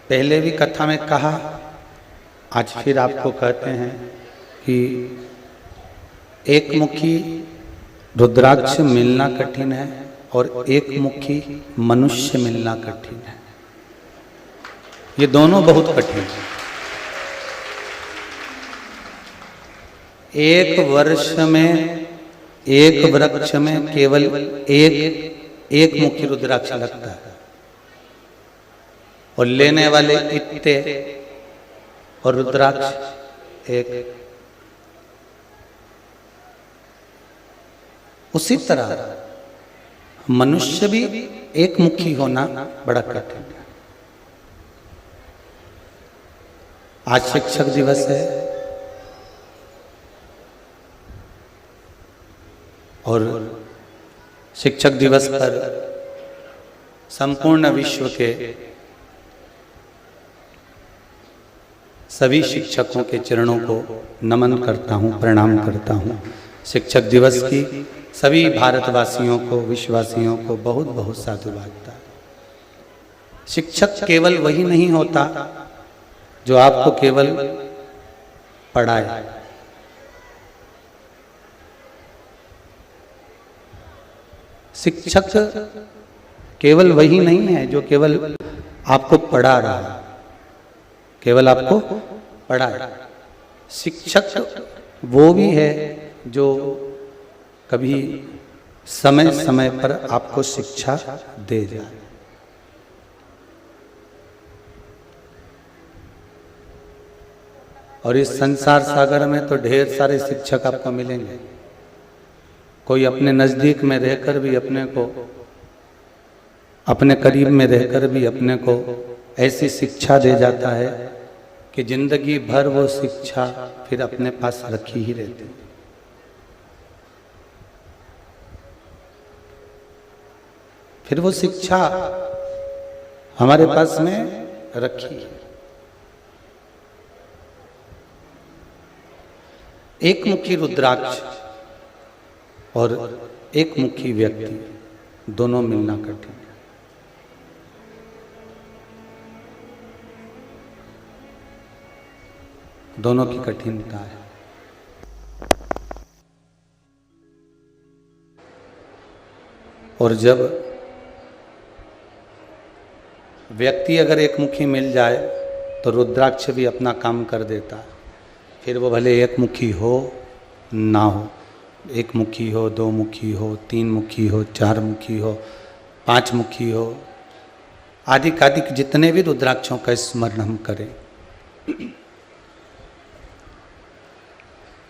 पहले भी कथा में कहा, आज फिर आपको कहते हैं कि एक मुखी रुद्राक्ष मिलना कठिन है और एक मुखी मनुष्य मिलना कठिन है। ये दोनों बहुत कठिन है। एक वर्ष में एक वृक्ष में केवल एक मुखी रुद्राक्ष लगता है और लेने वाले इतने और रुद्राक्ष एक। उसी तरह मनुष्य भी एक मुखी होना बड़ा कठिन है। आज शिक्षक दिवस है और शिक्षक दिवस पर संपूर्ण विश्व के सभी शिक्षकों के चरणों को नमन करता हूँ, प्रणाम करता हूँ। शिक्षक दिवस की सभी भारतवासियों को, विश्ववासियों को बहुत बहुत साधुवाद। शिक्षक केवल वही नहीं होता जो आपको केवल पढ़ाए। शिक्षक केवल वही नहीं है जो केवल आपको पढ़ा रहा है, केवल आपको पढ़ा। शिक्षक वो भी है जो कभी समय समय पर आपको शिक्षा दे जाए। और इस संसार सागर में तो ढेर सारे शिक्षक आपको मिलेंगे। कोई अपने नजदीक में रहकर भी अपने को, अपने करीब में रहकर भी अपने को ऐसी शिक्षा दे जाता है कि जिंदगी भर वो शिक्षा फिर अपने पास रखी ही रहती। फिर वो शिक्षा हमारे पास में रखी। एक मुखी रुद्राक्ष और एक मुखी व्यक्ति दोनों मिलना कठिन है। दोनों की कठिनता है। और जब व्यक्ति अगर एक मुखी मिल जाए तो रुद्राक्ष भी अपना काम कर देता है। फिर वो भले एक मुखी हो ना हो, एक मुखी हो, दो मुखी हो, तीन मुखी हो, चार मुखी हो, पांच मुखी हो, आदिकादिक जितने भी रुद्राक्षों का स्मरण हम करें।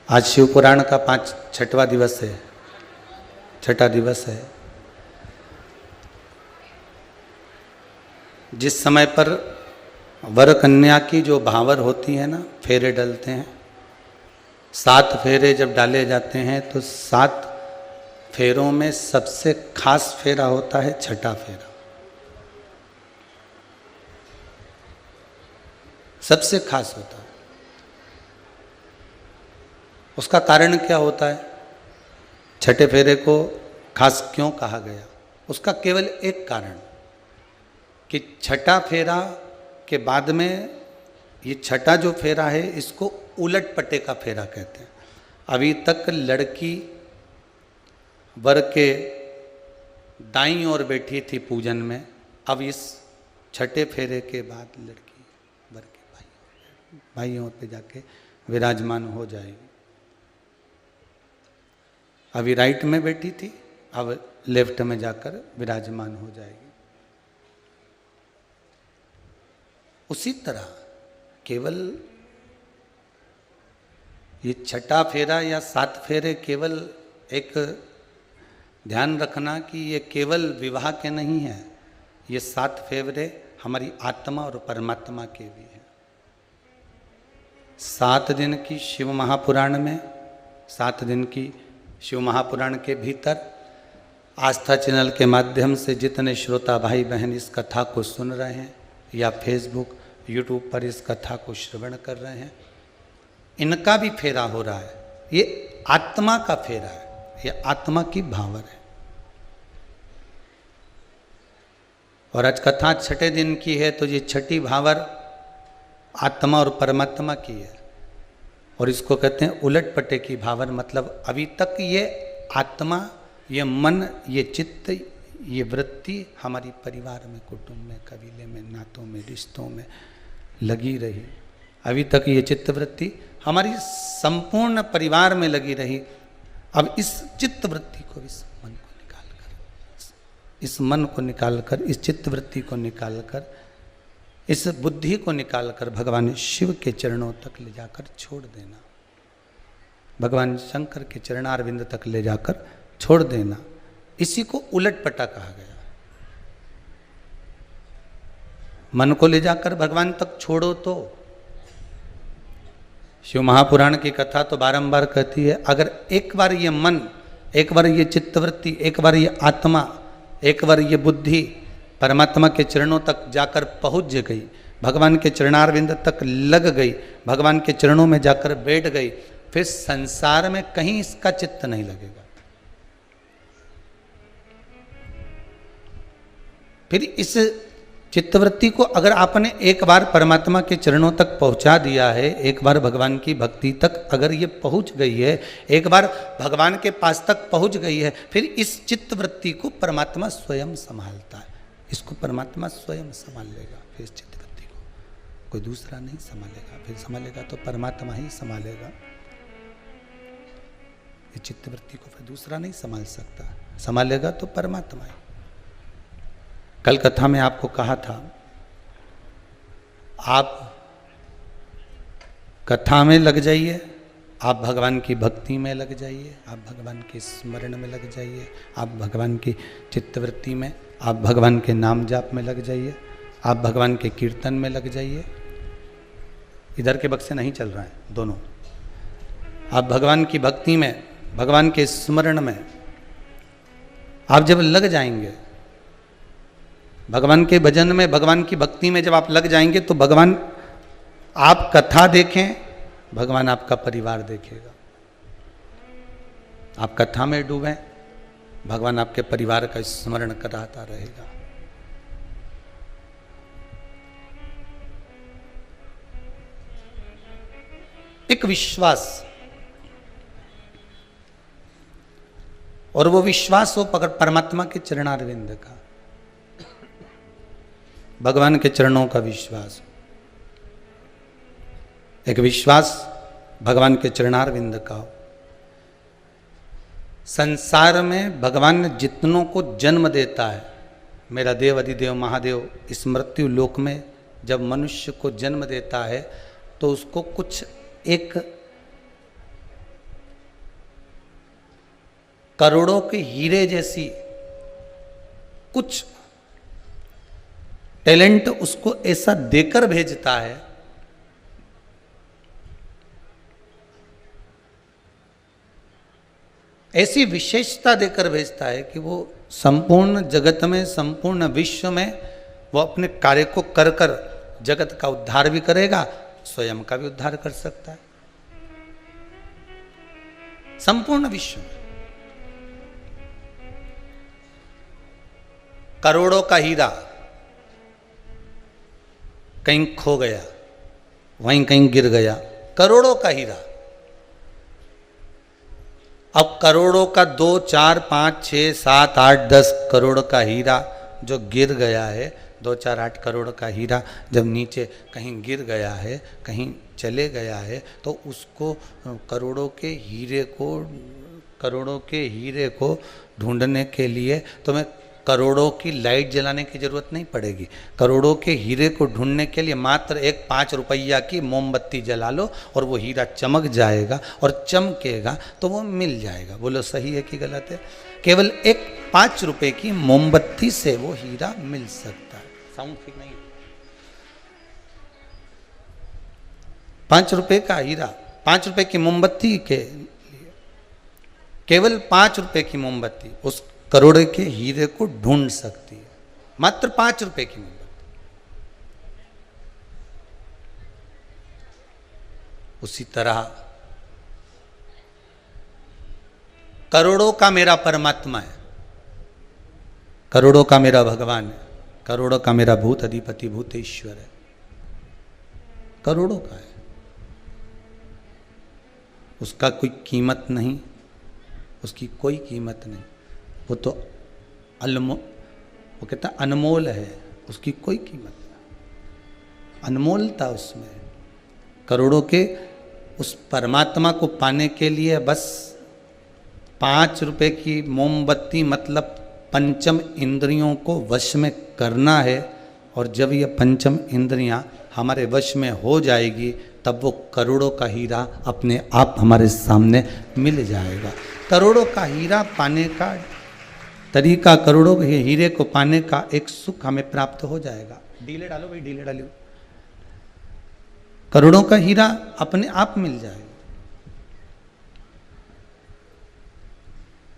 आज शिव पुराण का छठवां दिवस है, छठा दिवस है। जिस समय पर वर कन्या की जो भावर होती है ना, फेरे डलते हैं, 7 फेरे जब डाले जाते हैं तो 7 फेरों में सबसे खास फेरा होता है छठा फेरा। सबसे खास होता है। उसका कारण क्या होता है? छठे फेरे को खास क्यों कहा गया? उसका केवल एक कारण कि छठा फेरा के बाद में ये छठा जो फेरा है इसको उलट पट्टे का फेरा कहते हैं। अभी तक लड़की वर के दाईं ओर बैठी थी पूजन में, अब इस छठे फेरे के बाद लड़की वर के बाईं ओर पे जाके विराजमान हो जाएगी। अभी राइट में बैठी थी, अब लेफ्ट में जाकर विराजमान हो जाएगी। उसी तरह केवल ये छठा फेरा या 7 फेरे केवल एक ध्यान रखना कि ये केवल विवाह के नहीं है। ये 7 फेरे हमारी आत्मा और परमात्मा के भी हैं। 7 दिन की शिव महापुराण में, 7 दिन की शिव महापुराण के भीतर आस्था चैनल के माध्यम से जितने श्रोता भाई बहन इस कथा को सुन रहे हैं या फेसबुक यूट्यूब पर इस कथा को श्रवण कर रहे हैं, इनका भी फेरा हो रहा है। ये आत्मा का फेरा है, ये आत्मा की भावर है। और आज कथा छठे दिन की है, तो ये छठी भावर आत्मा और परमात्मा की है, और इसको कहते हैं उलट पटे की भावर। मतलब अभी तक ये आत्मा, ये मन, ये चित्त, ये वृत्ति हमारी परिवार में, कुटुंब में, कबीले में, नातों में, रिश्तों में लगी रही। अभी तक ये चित्त वृत्ति हमारी संपूर्ण परिवार में लगी रही। अब इस चित्त वृत्ति को, इस मन को निकालकर, इस मन को निकालकर, इस चित्त वृत्ति को निकालकर, इस बुद्धि को निकालकर भगवान शिव के चरणों तक ले जाकर छोड़ देना, भगवान शंकर के चरणारविंद तक ले जाकर छोड़ देना। इसी को उलट पटा कहा गया। मन को ले जाकर भगवान तक छोड़ो तो शिव महापुराण की कथा तो बारंबार कहती है, अगर एक बार ये मन, एक बार ये चित्तवृत्ति, एक बार ये आत्मा, एक बार ये बुद्धि परमात्मा के चरणों तक जाकर पहुंच गई, भगवान के चरणारविंद तक लग गई, भगवान के चरणों में जाकर बैठ गई, फिर संसार में कहीं इसका चित्त नहीं लगेगा। फिर इस चित्तवृत्ति को अगर आपने एक बार परमात्मा के चरणों तक पहुंचा दिया है, एक बार भगवान की भक्ति तक अगर ये पहुंच गई है, एक बार भगवान के पास तक पहुंच गई है, फिर इस चित्तवृत्ति को परमात्मा स्वयं संभालता है। इसको परमात्मा स्वयं संभाल लेगा। फिर इस चित्तवृत्ति को कोई दूसरा नहीं संभालेगा। फिर संभालेगा तो परमात्मा ही संभालेगा। इस चित्तवृत्ति को फिर दूसरा नहीं संभाल सकता, संभालेगा तो परमात्मा ही। कल कथा में आपको कहा था, आप कथा में लग जाइए, आप भगवान की भक्ति में लग जाइए, आप भगवान के स्मरण में लग जाइए, आप भगवान की चित्तवृत्ति में, आप भगवान के नाम जाप में लग जाइए, आप भगवान के कीर्तन में लग जाइए। इधर के बक्से नहीं चल रहा है, दोनों। आप भगवान की भक्ति में, भगवान के स्मरण में आप जब लग जाएंगे, भगवान के भजन में, भगवान की भक्ति में जब आप लग जाएंगे, तो भगवान, आप कथा देखें, भगवान आपका परिवार देखेगा। आप कथा में डूबें, भगवान आपके परिवार का स्मरण कराता रहेगा। एक विश्वास, और वो विश्वास हो परमात्मा के चरणारविंद का, भगवान के चरणों का विश्वास। एक विश्वास भगवान के चरणारविंद का हो। संसार में भगवान जितनों को जन्म देता है, मेरा देव अधिदेव महादेव इस मृत्यु लोक में जब मनुष्य को जन्म देता है, तो उसको कुछ एक करोड़ों के हीरे जैसी कुछ टैलेंट उसको ऐसा देकर भेजता है, ऐसी विशेषता देकर भेजता है कि वो संपूर्ण जगत में, संपूर्ण विश्व में वो अपने कार्य को कर कर जगत का उद्धार भी करेगा, स्वयं का भी उद्धार कर सकता है। संपूर्ण विश्व में करोड़ों का हीरा कहीं खो गया, वहीं कहीं गिर गया, करोड़ों का हीरा। अब करोड़ों का 2, 4, 5, 6, 7, 8, 10 करोड़ का हीरा जो गिर गया है, 2, 4, 8 करोड़ का हीरा जब नीचे कहीं गिर गया है, कहीं चले गया है, तो उसको करोड़ों के हीरे को ढूंढने के लिए तुम्हें करोड़ों की लाइट जलाने की जरूरत नहीं पड़ेगी। करोड़ों के हीरे को ढूंढने के लिए मात्र एक 5 रुपया की मोमबत्ती जला लो और वो हीरा चमक जाएगा, और चमकेगा तो वो मिल जाएगा। बोलो सही है कि गलत है? केवल एक 5 रुपए की मोमबत्ती से वो हीरा मिल सकता है। साउंड ठीक नहीं है? 5 रुपए का हीरा, 5 रुपए की मोमबत्ती के लिए, केवल 5 रुपए की मोमबत्ती उस करोड़ के हीरे को ढूंढ सकती है। मात्र 5 रुपए की मोमबत्ती। उसी तरह करोड़ों का मेरा परमात्मा है, करोड़ों का मेरा भगवान है, करोड़ों का मेरा भूत अधिपति भूतेश्वर है, करोड़ों का है, उसका कोई कीमत नहीं, उसकी कोई कीमत नहीं, वो तो वो कहता अनमोल है, उसकी कोई कीमत नहीं, अनमोलता उसमें। करोड़ों के उस परमात्मा को पाने के लिए बस 5 रुपए की मोमबत्ती मतलब पंचम इंद्रियों को वश में करना है, और जब ये पंचम इंद्रियां हमारे वश में हो जाएगी तब वो करोड़ों का हीरा अपने आप हमारे सामने मिल जाएगा। करोड़ों का हीरा पाने का तरीका, करोड़ों के हीरे को पाने का एक सुख हमें प्राप्त हो जाएगा। डीले डालो भाई, डीले डालो। करोड़ों का हीरा अपने आप मिल जाएगा,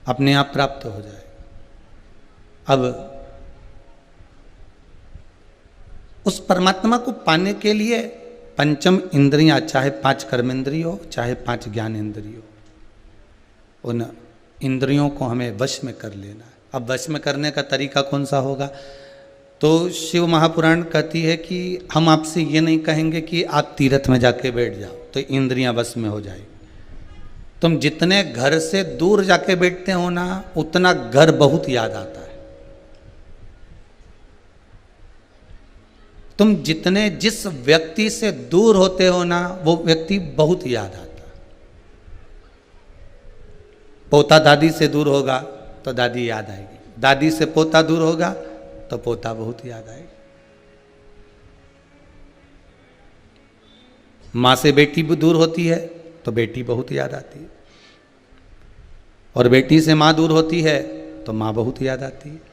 अपने आप प्राप्त हो जाएगा। अब उस परमात्मा को पाने के लिए पंचम इंद्रियां, चाहे 5 कर्मेंद्रिय हो, चाहे 5 ज्ञान इंद्रिय हो, उन इंद्रियों को हमें वश में कर लेना है। अब वश में करने का तरीका कौन सा होगा? तो शिव महापुराण कहती है कि हम आपसे ये नहीं कहेंगे कि आप तीर्थ में जाके बैठ जाओ तो इंद्रियां वश में हो जाएगी। तुम जितने घर से दूर जाके बैठते हो ना, उतना घर बहुत याद आता है। तुम जितने जिस व्यक्ति से दूर होते हो ना, वो व्यक्ति बहुत याद आता है। पोता दादी से दूर होगा तो दादी याद आएगी, दादी से पोता दूर होगा तो पोता बहुत याद आएगी, माँ से बेटी भी दूर होती है तो बेटी बहुत याद आती है, और बेटी से माँ दूर होती है तो माँ बहुत याद आती है।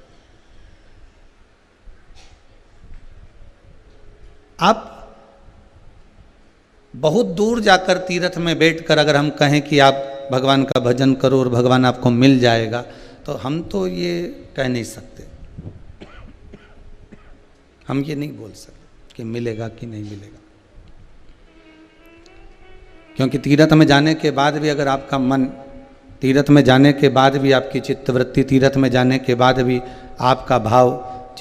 आप बहुत दूर जाकर तीर्थ में बैठकर अगर हम कहें कि आप भगवान का भजन करो और भगवान आपको मिल जाएगा, तो हम तो ये कह नहीं सकते, हम ये नहीं बोल सकते कि मिलेगा कि नहीं मिलेगा। क्योंकि तीर्थ में जाने के बाद भी अगर आपका मन, तीर्थ में जाने के बाद भी आपकी चित्तवृत्ति, तीर्थ में जाने के बाद भी आपका भाव,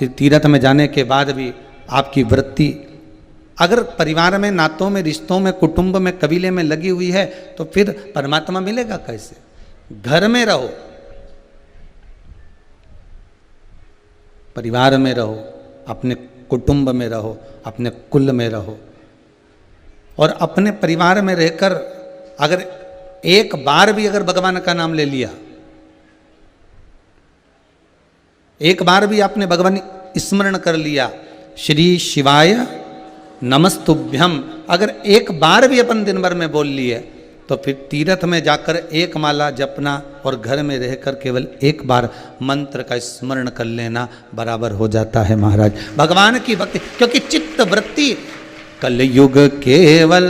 तीर्थ में जाने के बाद भी आपकी वृत्ति अगर परिवार में, नातों में, रिश्तों में, कुटुंब में, कबीले में लगी हुई है, तो फिर परमात्मा मिलेगा कैसे? घर में रहो, परिवार में रहो, अपने कुटुंब में रहो, अपने कुल में रहो, और अपने परिवार में रहकर अगर एक बार भी अगर भगवान का नाम ले लिया, एक बार भी आपने भगवान स्मरण कर लिया, श्री शिवाय नमस्तुभ्यम, अगर एक बार भी अपन दिन भर में बोल लिए, तो फिर तीर्थ में जाकर एक माला जपना और घर में रहकर केवल एक बार मंत्र का स्मरण कर लेना बराबर हो जाता है महाराज भगवान की भक्ति। क्योंकि चित्त वृत्ति कलयुग केवल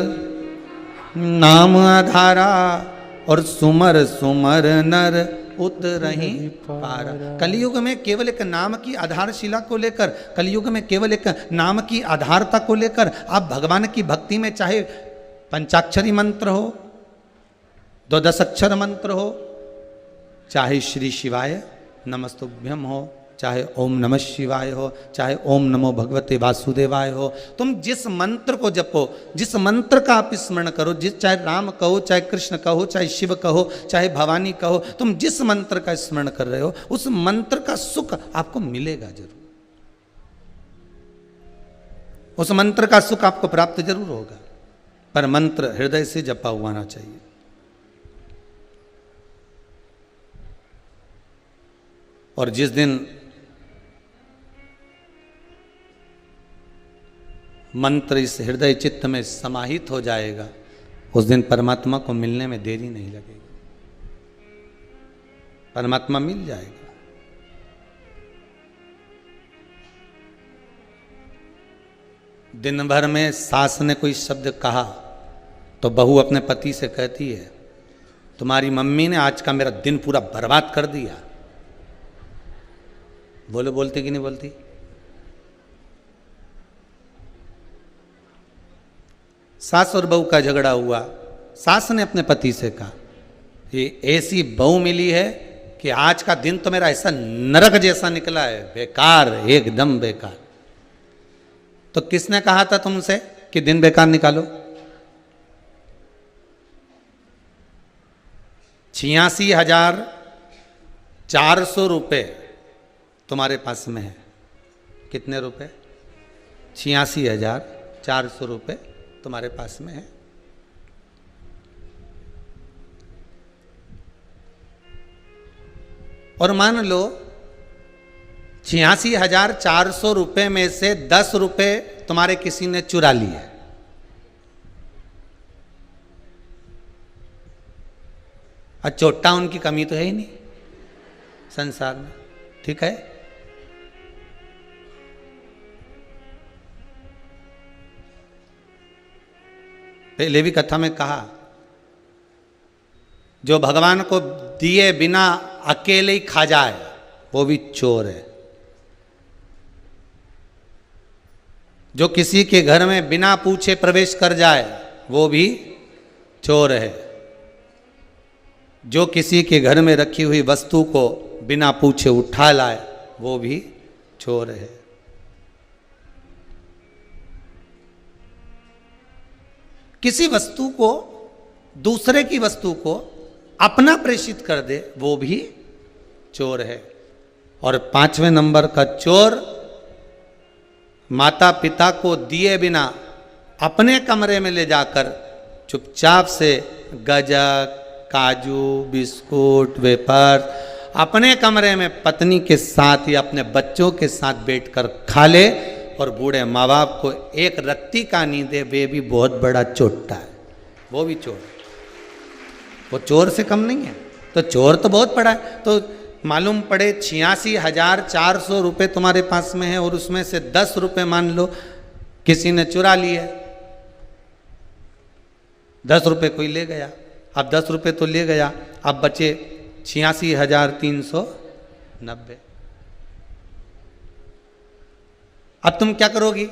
नाम आधारा, और सुमर सुमर नर उतरहि पारा। कलयुग में केवल एक नाम की आधारशिला को लेकर, कलयुग में केवल एक नाम की आधारता को लेकर आप भगवान की भक्ति में, चाहे पंचाक्षरी मंत्र हो, 12 अक्षर मंत्र हो, चाहे श्री शिवाय नमस्तुभ्यम हो, चाहे ओम नमः शिवाय हो, चाहे ओम नमो भगवते वासुदेवाय हो, तुम जिस मंत्र को जपो, जिस मंत्र का आप स्मरण करो, चाहे राम कहो, चाहे कृष्ण कहो, चाहे शिव कहो, चाहे भवानी कहो, तुम जिस मंत्र का स्मरण कर रहे हो, उस मंत्र का सुख आपको मिलेगा जरूर, उस मंत्र का सुख आपको प्राप्त जरूर होगा, पर मंत्र हृदय से जपा हुआ आना चाहिए। और जिस दिन मंत्र इस हृदय चित्त में समाहित हो जाएगा, उस दिन परमात्मा को मिलने में देरी नहीं लगेगी, परमात्मा मिल जाएगा। दिन भर में सास ने कोई शब्द कहा तो बहू अपने पति से कहती है, तुम्हारी मम्मी ने आज का मेरा दिन पूरा बर्बाद कर दिया। बोलो, बोलती कि नहीं बोलती? सास और बहू का झगड़ा हुआ, सास ने अपने पति से कहा, ये ऐसी बहू मिली है कि आज का दिन तो मेरा ऐसा नरक जैसा निकला है, बेकार, एकदम बेकार। तो किसने कहा था तुमसे कि दिन बेकार निकालो? 86,400 रुपये तुम्हारे पास में है। कितने रुपए? 86,400 रुपये तुम्हारे पास में है। और मान लो 86,400 रुपये में से 10 रुपये तुम्हारे किसी ने चुरा लिए। और चोट्टा उनकी कमी तो है ही नहीं संसार में, ठीक है। पहले भी कथा में कहा, जो भगवान को दिए बिना अकेले ही खा जाए वो भी चोर है। जो किसी के घर में बिना पूछे प्रवेश कर जाए वो भी चोर है। जो किसी के घर में रखी हुई वस्तु को बिना पूछे उठा लाए वो भी चोर है। किसी वस्तु को, दूसरे की वस्तु को अपना प्रेषित कर दे वो भी चोर है। और 5वें नंबर का चोर माता पिता को दिए बिना अपने कमरे में ले जाकर चुपचाप से गजक, काजू, बिस्कुट, वेफर अपने कमरे में पत्नी के साथ या अपने बच्चों के साथ बैठकर खा ले और बूढ़े माँ बाप को एक रत्ती का नहीं दे, वे भी बहुत बड़ा चोट्टा है, वो भी चोर है। वो चोर से कम नहीं है। तो चोर तो बहुत बड़ा है। तो मालूम पड़े 86,400 रुपये तुम्हारे पास में है और उसमें से 10 रुपये मान लो किसी ने चुरा लिए। 10 रुपये कोई ले गया, अब 10 रुपये तो ले गया, अब बचे 86,390। अब तुम क्या करोगी?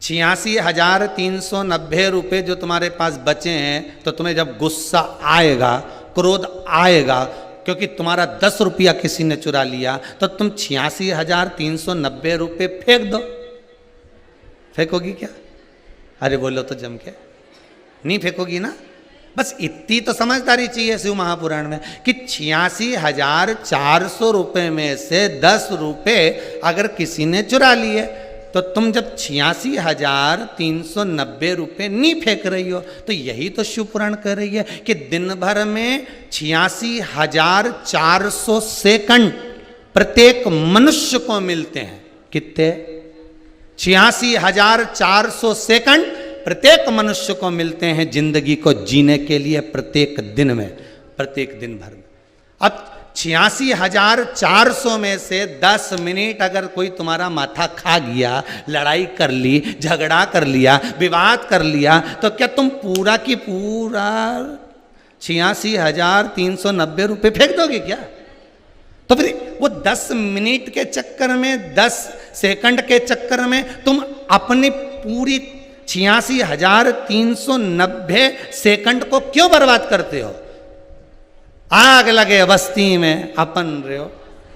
86,390 रुपये जो तुम्हारे पास बचे हैं, तो तुम्हें जब गुस्सा आएगा, क्रोध आएगा, क्योंकि तुम्हारा 10 रुपया किसी ने चुरा लिया, तो तुम 86,390 रुपये फेंक दो। फेंकोगी क्या? अरे बोलो तो जम के, नहीं फेंकोगी ना। बस इतनी तो समझदारी चाहिए शिव महापुराण में कि 86,400 रुपये में से 10 रुपये अगर किसी ने चुरा लिए, तो तुम जब 86,390 रुपये नहीं फेंक रही हो, तो यही तो शिव पुराण कह रही है कि दिन भर में 86,400 सेकंड प्रत्येक मनुष्य को मिलते हैं। कितने? 86,400 सेकंड प्रत्येक मनुष्य को मिलते हैं जिंदगी को जीने के लिए, प्रत्येक दिन में, प्रत्येक दिन भर में। अब 86,400 में से 10 मिनट अगर कोई तुम्हारा माथा खा गया, लड़ाई कर ली, झगड़ा कर लिया, विवाद कर लिया, तो क्या तुम पूरा की पूरा 86,390 रुपये फेंक दोगे क्या? तो फिर वो 10 मिनट के चक्कर में, 10 सेकंड के चक्कर में तुम अपनी पूरी 86,390 सेकंड को क्यों बर्बाद करते हो? आग लगे बस्ती में अपन रहे हो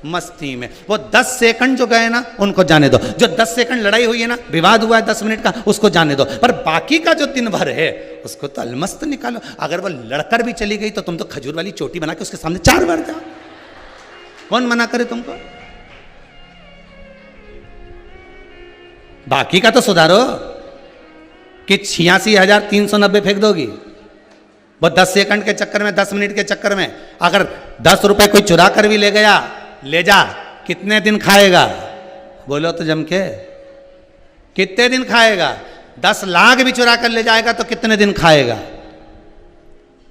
मस्ती में। वो 10 सेकंड जो गए ना उनको जाने दो। जो 10 सेकंड लड़ाई हुई है ना, विवाद हुआ है 10 मिनट का, उसको जाने दो। पर बाकी का जो दिन भर है उसको तो अलमस्त निकालो। अगर वो लड़कर भी चली गई तो तुम तो खजूर वाली चोटी बना के उसके सामने 4 बार जाओ। कौन मना करे तुमको? बाकी का तो सुधारो कि 86,390 फेंक दोगी। वो 10 सेकंड के चक्कर में, 10 मिनट के चक्कर में अगर 10 रुपए कोई चुरा कर भी ले गया, ले जा, कितने दिन खाएगा? बोलो तो जम के, कितने दिन खाएगा? 10 लाख भी चुरा कर ले जाएगा तो कितने दिन खाएगा?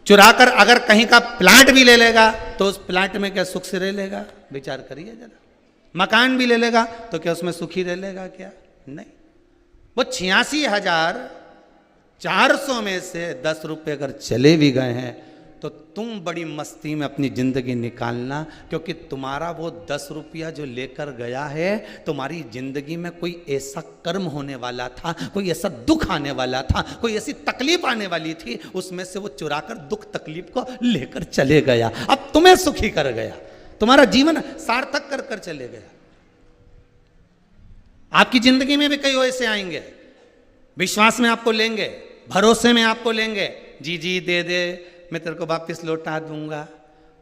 चुरा कर अगर कहीं का प्लाट भी ले लेगा तो उस प्लाट में क्या सुख से रह लेगा? विचार करिए जरा। मकान भी ले लेगा तो क्या उसमें सुखी रह लेगा? क्या नहीं। वो 86,400 में से 10 रुपये अगर चले भी गए हैं तो तुम बड़ी मस्ती में अपनी जिंदगी निकालना, क्योंकि तुम्हारा वो 10 रुपया जो लेकर गया है, तुम्हारी जिंदगी में कोई ऐसा कर्म होने वाला था, कोई ऐसा दुख आने वाला था, कोई ऐसी तकलीफ आने वाली थी, उसमें से वो चुराकर दुख तकलीफ को लेकर चले गया। अब तुम्हें सुखी कर गया, तुम्हारा जीवन सार्थक कर कर चले गया। आपकी जिंदगी में भी कई ऐसे आएंगे, विश्वास में आपको लेंगे, भरोसे में आपको लेंगे, जी जी दे दे, मैं तेरे को वापस लौटा दूंगा,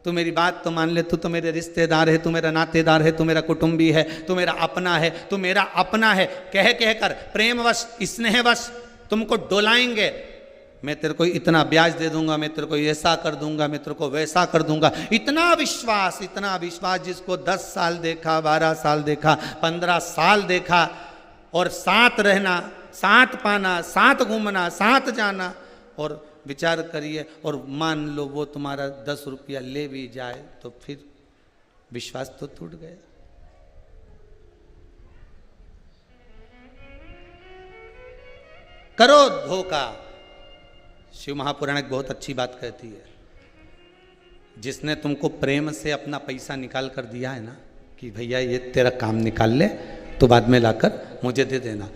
तू मेरी बात तो मान ले, तू तो मेरे रिश्तेदार है, तू मेरा नातेदार है, तू मेरा कुटुंबी है, तू मेरा अपना है, तू मेरा अपना है, कह कह कर प्रेमवश स्नेहवश तुमको डोलाएंगे। मैं तेरे को इतना ब्याज दे दूंगा, मैं तेरे को ऐसा कर दूंगा, मैं तेरे को वैसा कर दूंगा। इतना विश्वास जिसको 10 साल देखा, 12 साल देखा, 15 साल देखा, और साथ रहना, साथ पाना, साथ घूमना, साथ जाना, और विचार करिए, और मान लो वो तुम्हारा 10 रुपया ले भी जाए तो फिर विश्वास तो टूट गया। करो धोखा। शिव महापुराण एक बहुत अच्छी बात कहती है, जिसने तुमको प्रेम से अपना पैसा निकाल कर दिया है ना, कि भैया ये तेरा काम निकाल ले, तो बाद में लाकर मुझे दे देना,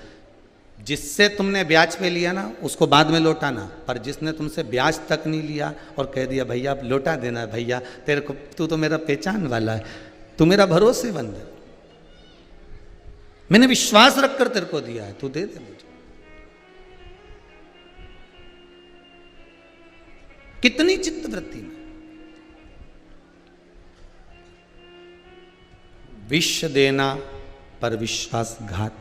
जिससे तुमने ब्याज पे लिया ना उसको बाद में लौटाना, पर जिसने तुमसे ब्याज तक नहीं लिया और कह दिया भैया आप लौटा देना, भैया तेरे को, तू तो मेरा पहचान वाला है, तू मेरा भरोसेमंद है, मैंने विश्वास रखकर तेरे को दिया है, तू दे दे मुझे। कितनी चित्तवृत्ति में विष देना पर विश्वासघात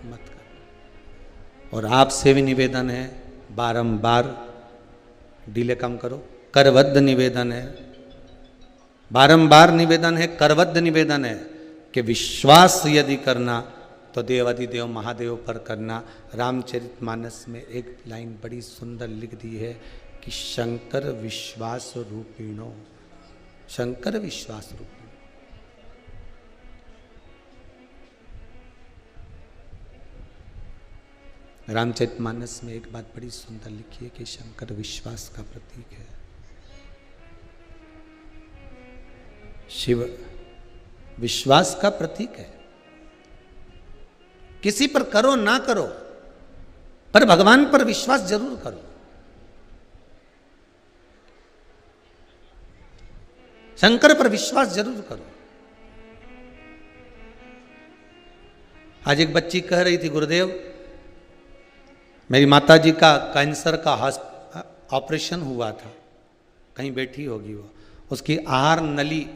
मत कर। और आपसे भी निवेदन है, बारंबार डिले कम करो, करबद्ध निवेदन है, बारंबार निवेदन है, करबद्ध निवेदन है कि विश्वास यदि करना तो देवाधिदेव महादेव पर करना। रामचरितमानस में एक लाइन बड़ी सुंदर लिख दी है कि शंकर विश्वास रूपिणो, शंकर विश्वास रूपिणो। रामचरितमानस में एक बात बड़ी सुंदर लिखी है कि शंकर विश्वास का प्रतीक है, शिव विश्वास का प्रतीक है। किसी पर करो ना करो, पर भगवान पर विश्वास जरूर करो। शंकर पर विश्वास जरूर करो। आज एक बच्ची कह रही थी, गुरुदेव मेरी माताजी का कैंसर का ऑपरेशन हुआ था, कहीं बैठी होगी वो, उसकी आहार नली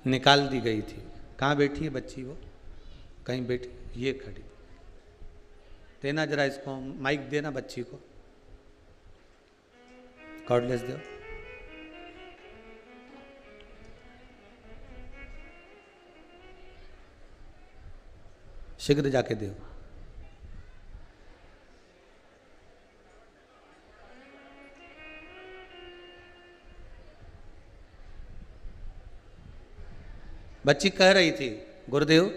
निकाल दी गई थी। कहाँ बैठी है बच्ची वो? कहीं बैठी, ये खड़ी। देना जरा इसको माइक, देना बच्ची को, कॉर्डलेस दो। शीघ्र जाके दो। बच्ची कह रही थी, गुरुदेव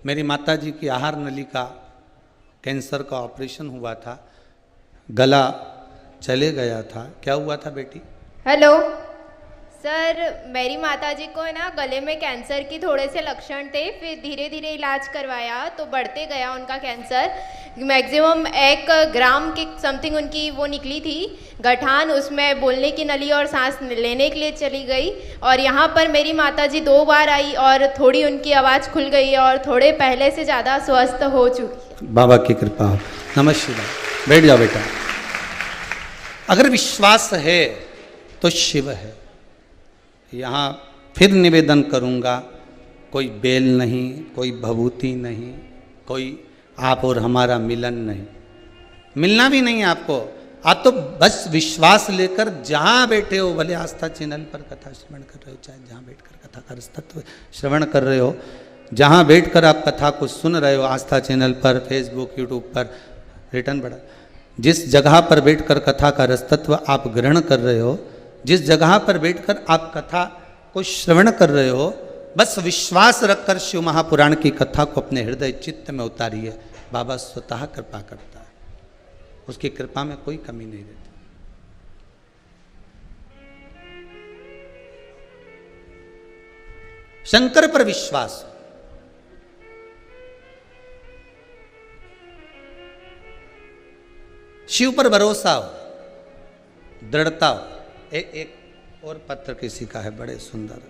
मेरी माताजी की आहार नली का कैंसर का ऑपरेशन हुआ था, गला चले गया था। क्या हुआ था बेटी? हेलो सर, मेरी माताजी को है ना गले में कैंसर की थोड़े से लक्षण थे, फिर धीरे धीरे इलाज करवाया तो बढ़ते गया उनका कैंसर। मैक्सिमम 1 ग्राम की समथिंग उनकी वो निकली थी गठान, उसमें बोलने की नली और सांस लेने के लिए चली गई। और यहाँ पर मेरी माताजी 2 बार आई और थोड़ी उनकी आवाज़ खुल गई और थोड़े पहले से ज़्यादा स्वस्थ हो चुकी। बाबा की कृपा हो। नमः शिवाय। बैठ जाओ बेटा। अगर विश्वास है तो शिव है। यहाँ फिर निवेदन करूँगा, कोई बेल नहीं, कोई भभूति नहीं, कोई आप और हमारा मिलन नहीं, मिलना भी नहीं आपको। आप तो बस विश्वास लेकर जहाँ बैठे हो, भले आस्था चैनल पर कथा श्रवण कर रहे हो, चाहे जहाँ बैठकर कथा का तत्व श्रवण कर रहे हो, जहाँ बैठकर आप कथा को सुन रहे हो, आस्था चैनल पर, फेसबुक, यूट्यूब पर, रिटर्न बड़ा, जिस जगह पर बैठकर कथा का रसतत्व आप ग्रहण कर रहे हो, जिस जगह पर बैठकर आप कथा को श्रवण कर रहे हो, बस विश्वास रखकर शिव महापुराण की कथा को अपने हृदय चित्त में उतारिए। बाबा स्वतः कृपा करता है, उसकी कृपा में कोई कमी नहीं रहती। शंकर पर विश्वास हो, शिव पर भरोसा हो, दृढ़ता हो। एक और पत्र किसी का है, बड़े सुंदर,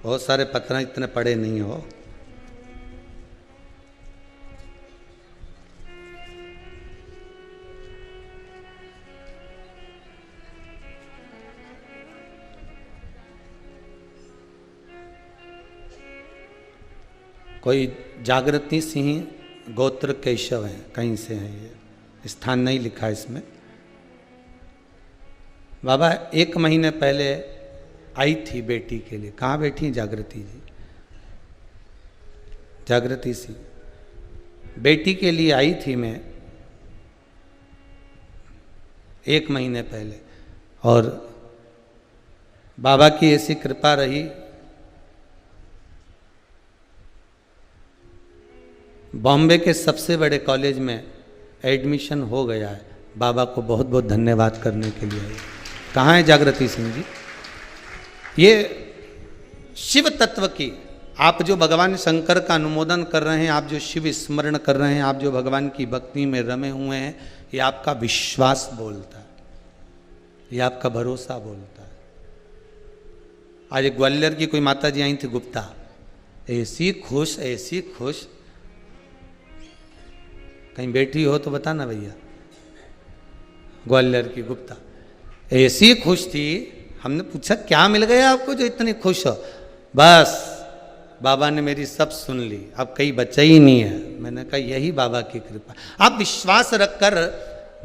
बहुत सारे पत्र इतने पढ़े नहीं हो। कोई जागृति सिंह गोत्र केशव है, कहीं से है, ये स्थान नहीं लिखा इसमें। बाबा 1 महीने पहले आई थी बेटी के लिए। कहाँ बैठी जागृति जी? जागृति सी बेटी के लिए आई थी मैं 1 महीने पहले, और बाबा की ऐसी कृपा रही, बॉम्बे के सबसे बड़े कॉलेज में एडमिशन हो गया है। बाबा को बहुत बहुत धन्यवाद करने के लिए आई। कहाँ है जागृति सिंह जी? ये शिव तत्व की, आप जो भगवान शंकर का अनुमोदन कर रहे हैं, आप जो शिव स्मरण कर रहे हैं, आप जो भगवान की भक्ति में रमे हुए हैं, ये आपका विश्वास बोलता है, ये आपका भरोसा बोलता है। आज ग्वालियर की कोई माता जी आई थी गुप्ता, ऐसी खुश, ऐसी खुश। कहीं बैठी हो तो बताना भैया। ग्वालियर की गुप्ता ऐसी खुश थी, हमने पूछा क्या मिल गया आपको जो इतनी खुश हो? बस बाबा ने मेरी सब सुन ली, अब कहीं बचा ही नहीं है। मैंने कहा यही बाबा की कृपा। आप विश्वास रखकर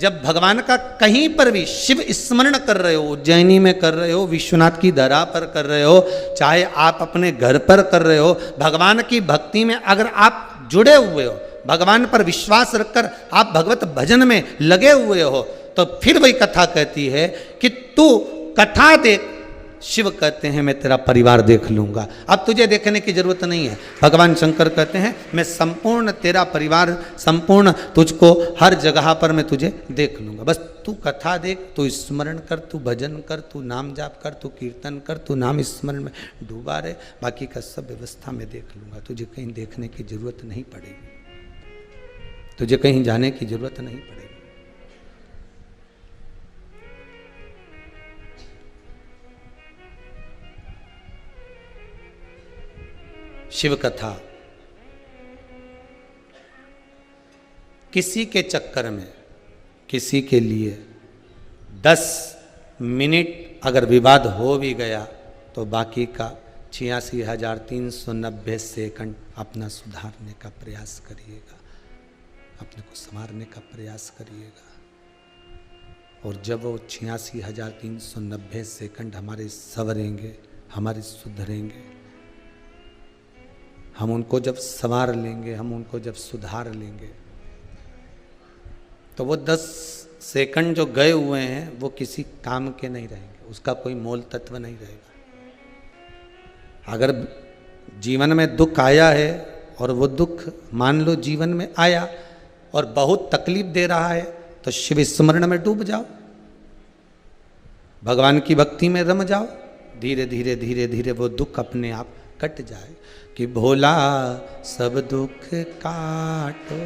जब भगवान का कहीं पर भी शिव स्मरण कर रहे हो, उज्जैनी में कर रहे हो, विश्वनाथ की धरा पर कर रहे हो, चाहे आप अपने घर पर कर रहे हो, भगवान की भक्ति में अगर आप जुड़े हुए हो, भगवान पर विश्वास रखकर आप भगवत भजन में लगे हुए हो, तो फिर वही कथा कहती है कि तू कथा देख। शिव कहते हैं मैं तेरा परिवार देख लूंगा, अब तुझे देखने की जरूरत नहीं है। भगवान शंकर कहते हैं मैं संपूर्ण तेरा परिवार, संपूर्ण तुझको हर जगह पर मैं तुझे देख लूंगा। बस तू कथा देख, तू स्मरण कर, तू भजन कर, तू नाम जाप कर, तू कीर्तन कर, तू नाम स्मरण में डूबा रहे, बाकी का सब व्यवस्था में देख लूंगा। तुझे कहीं देखने की जरूरत नहीं पड़ेगी, तुझे कहीं जाने की जरूरत नहीं पड़ेगी। शिव कथा किसी के चक्कर में, किसी के लिए 10 मिनट अगर विवाद हो भी गया तो बाकी का 86,390 सेकंड अपना सुधारने का प्रयास करिएगा, अपने को संवारने का प्रयास करिएगा। और जब वो 86,390 सेकंड हमारे संवरेंगे, हमारे सुधरेंगे, हम उनको जब संवार लेंगे, हम उनको जब सुधार लेंगे, तो वो 10 सेकंड जो गए हुए हैं वो किसी काम के नहीं रहेंगे, उसका कोई मोल तत्व नहीं रहेगा। अगर जीवन में दुख आया है और वो दुख मान लो जीवन में आया और बहुत तकलीफ दे रहा है, तो शिव स्मरण में डूब जाओ, भगवान की भक्ति में रम जाओ। धीरे धीरे धीरे धीरे वो दुख अपने आप कट जाए। कि भोला सब दुख काटो,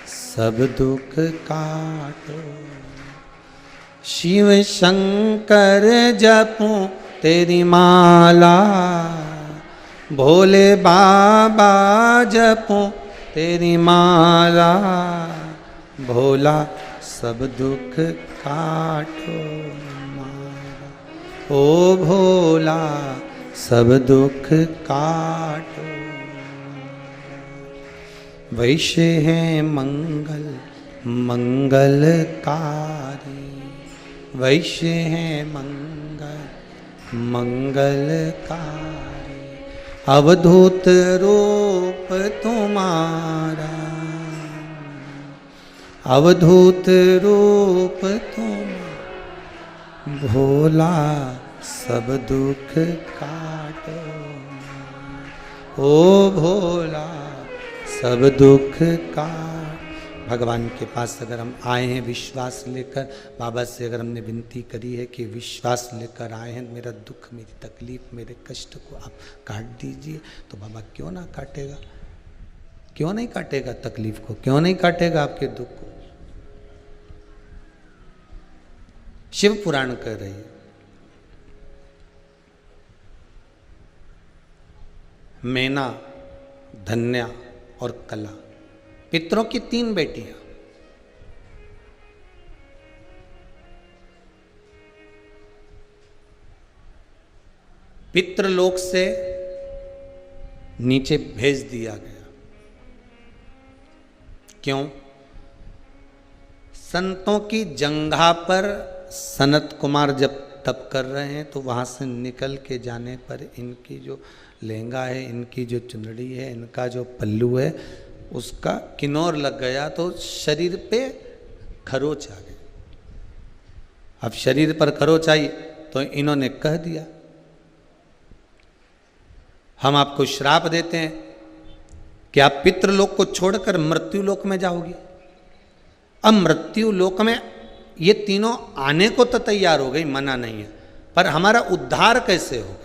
सब दुख काटो, शिव शंकर जपूं तेरी माला, भोले बाबा जपूं तेरी माला, भोला सब दुख काटो मारा, ओ भोला सब दुख काटो। वैश्य है मंगल मंगलकारी, वैश्य है मंगल मंगलकारी, अवधूत रूप तुम्हारा, अवधूत रूप तुम, भोला सब दुख काटो, ओ भोला सब दुख काट। भगवान के पास अगर हम आए हैं विश्वास लेकर, बाबा से अगर हमने विनती करी है कि विश्वास लेकर आए हैं, मेरा दुख, मेरी तकलीफ, मेरे कष्ट को आप काट दीजिए, तो बाबा क्यों ना काटेगा, क्यों नहीं काटेगा तकलीफ को, क्यों नहीं काटेगा आपके दुख को। शिव पुराण कह रही है, मैना, धन्या और कला, पितरों की 3 बेटियां। पितृलोक से नीचे भेज दिया गया। क्यों? संतों की जंघा पर सनत कुमार जब तप कर रहे हैं तो वहां से निकल के जाने पर इनकी जो लहंगा है, इनकी जो चुनरी है, इनका जो पल्लू है, उसका किन्नौर लग गया तो शरीर पे खरोच आ गई। अब शरीर पर खरोच आई तो इन्होंने कह दिया, हम आपको श्राप देते हैं कि आप पितृलोक को छोड़कर मृत्यु लोक में जाओगी। अब मृत्यु लोक में ये तीनों आने को तो तैयार हो गई, मना नहीं है, पर हमारा उद्धार कैसे होगा?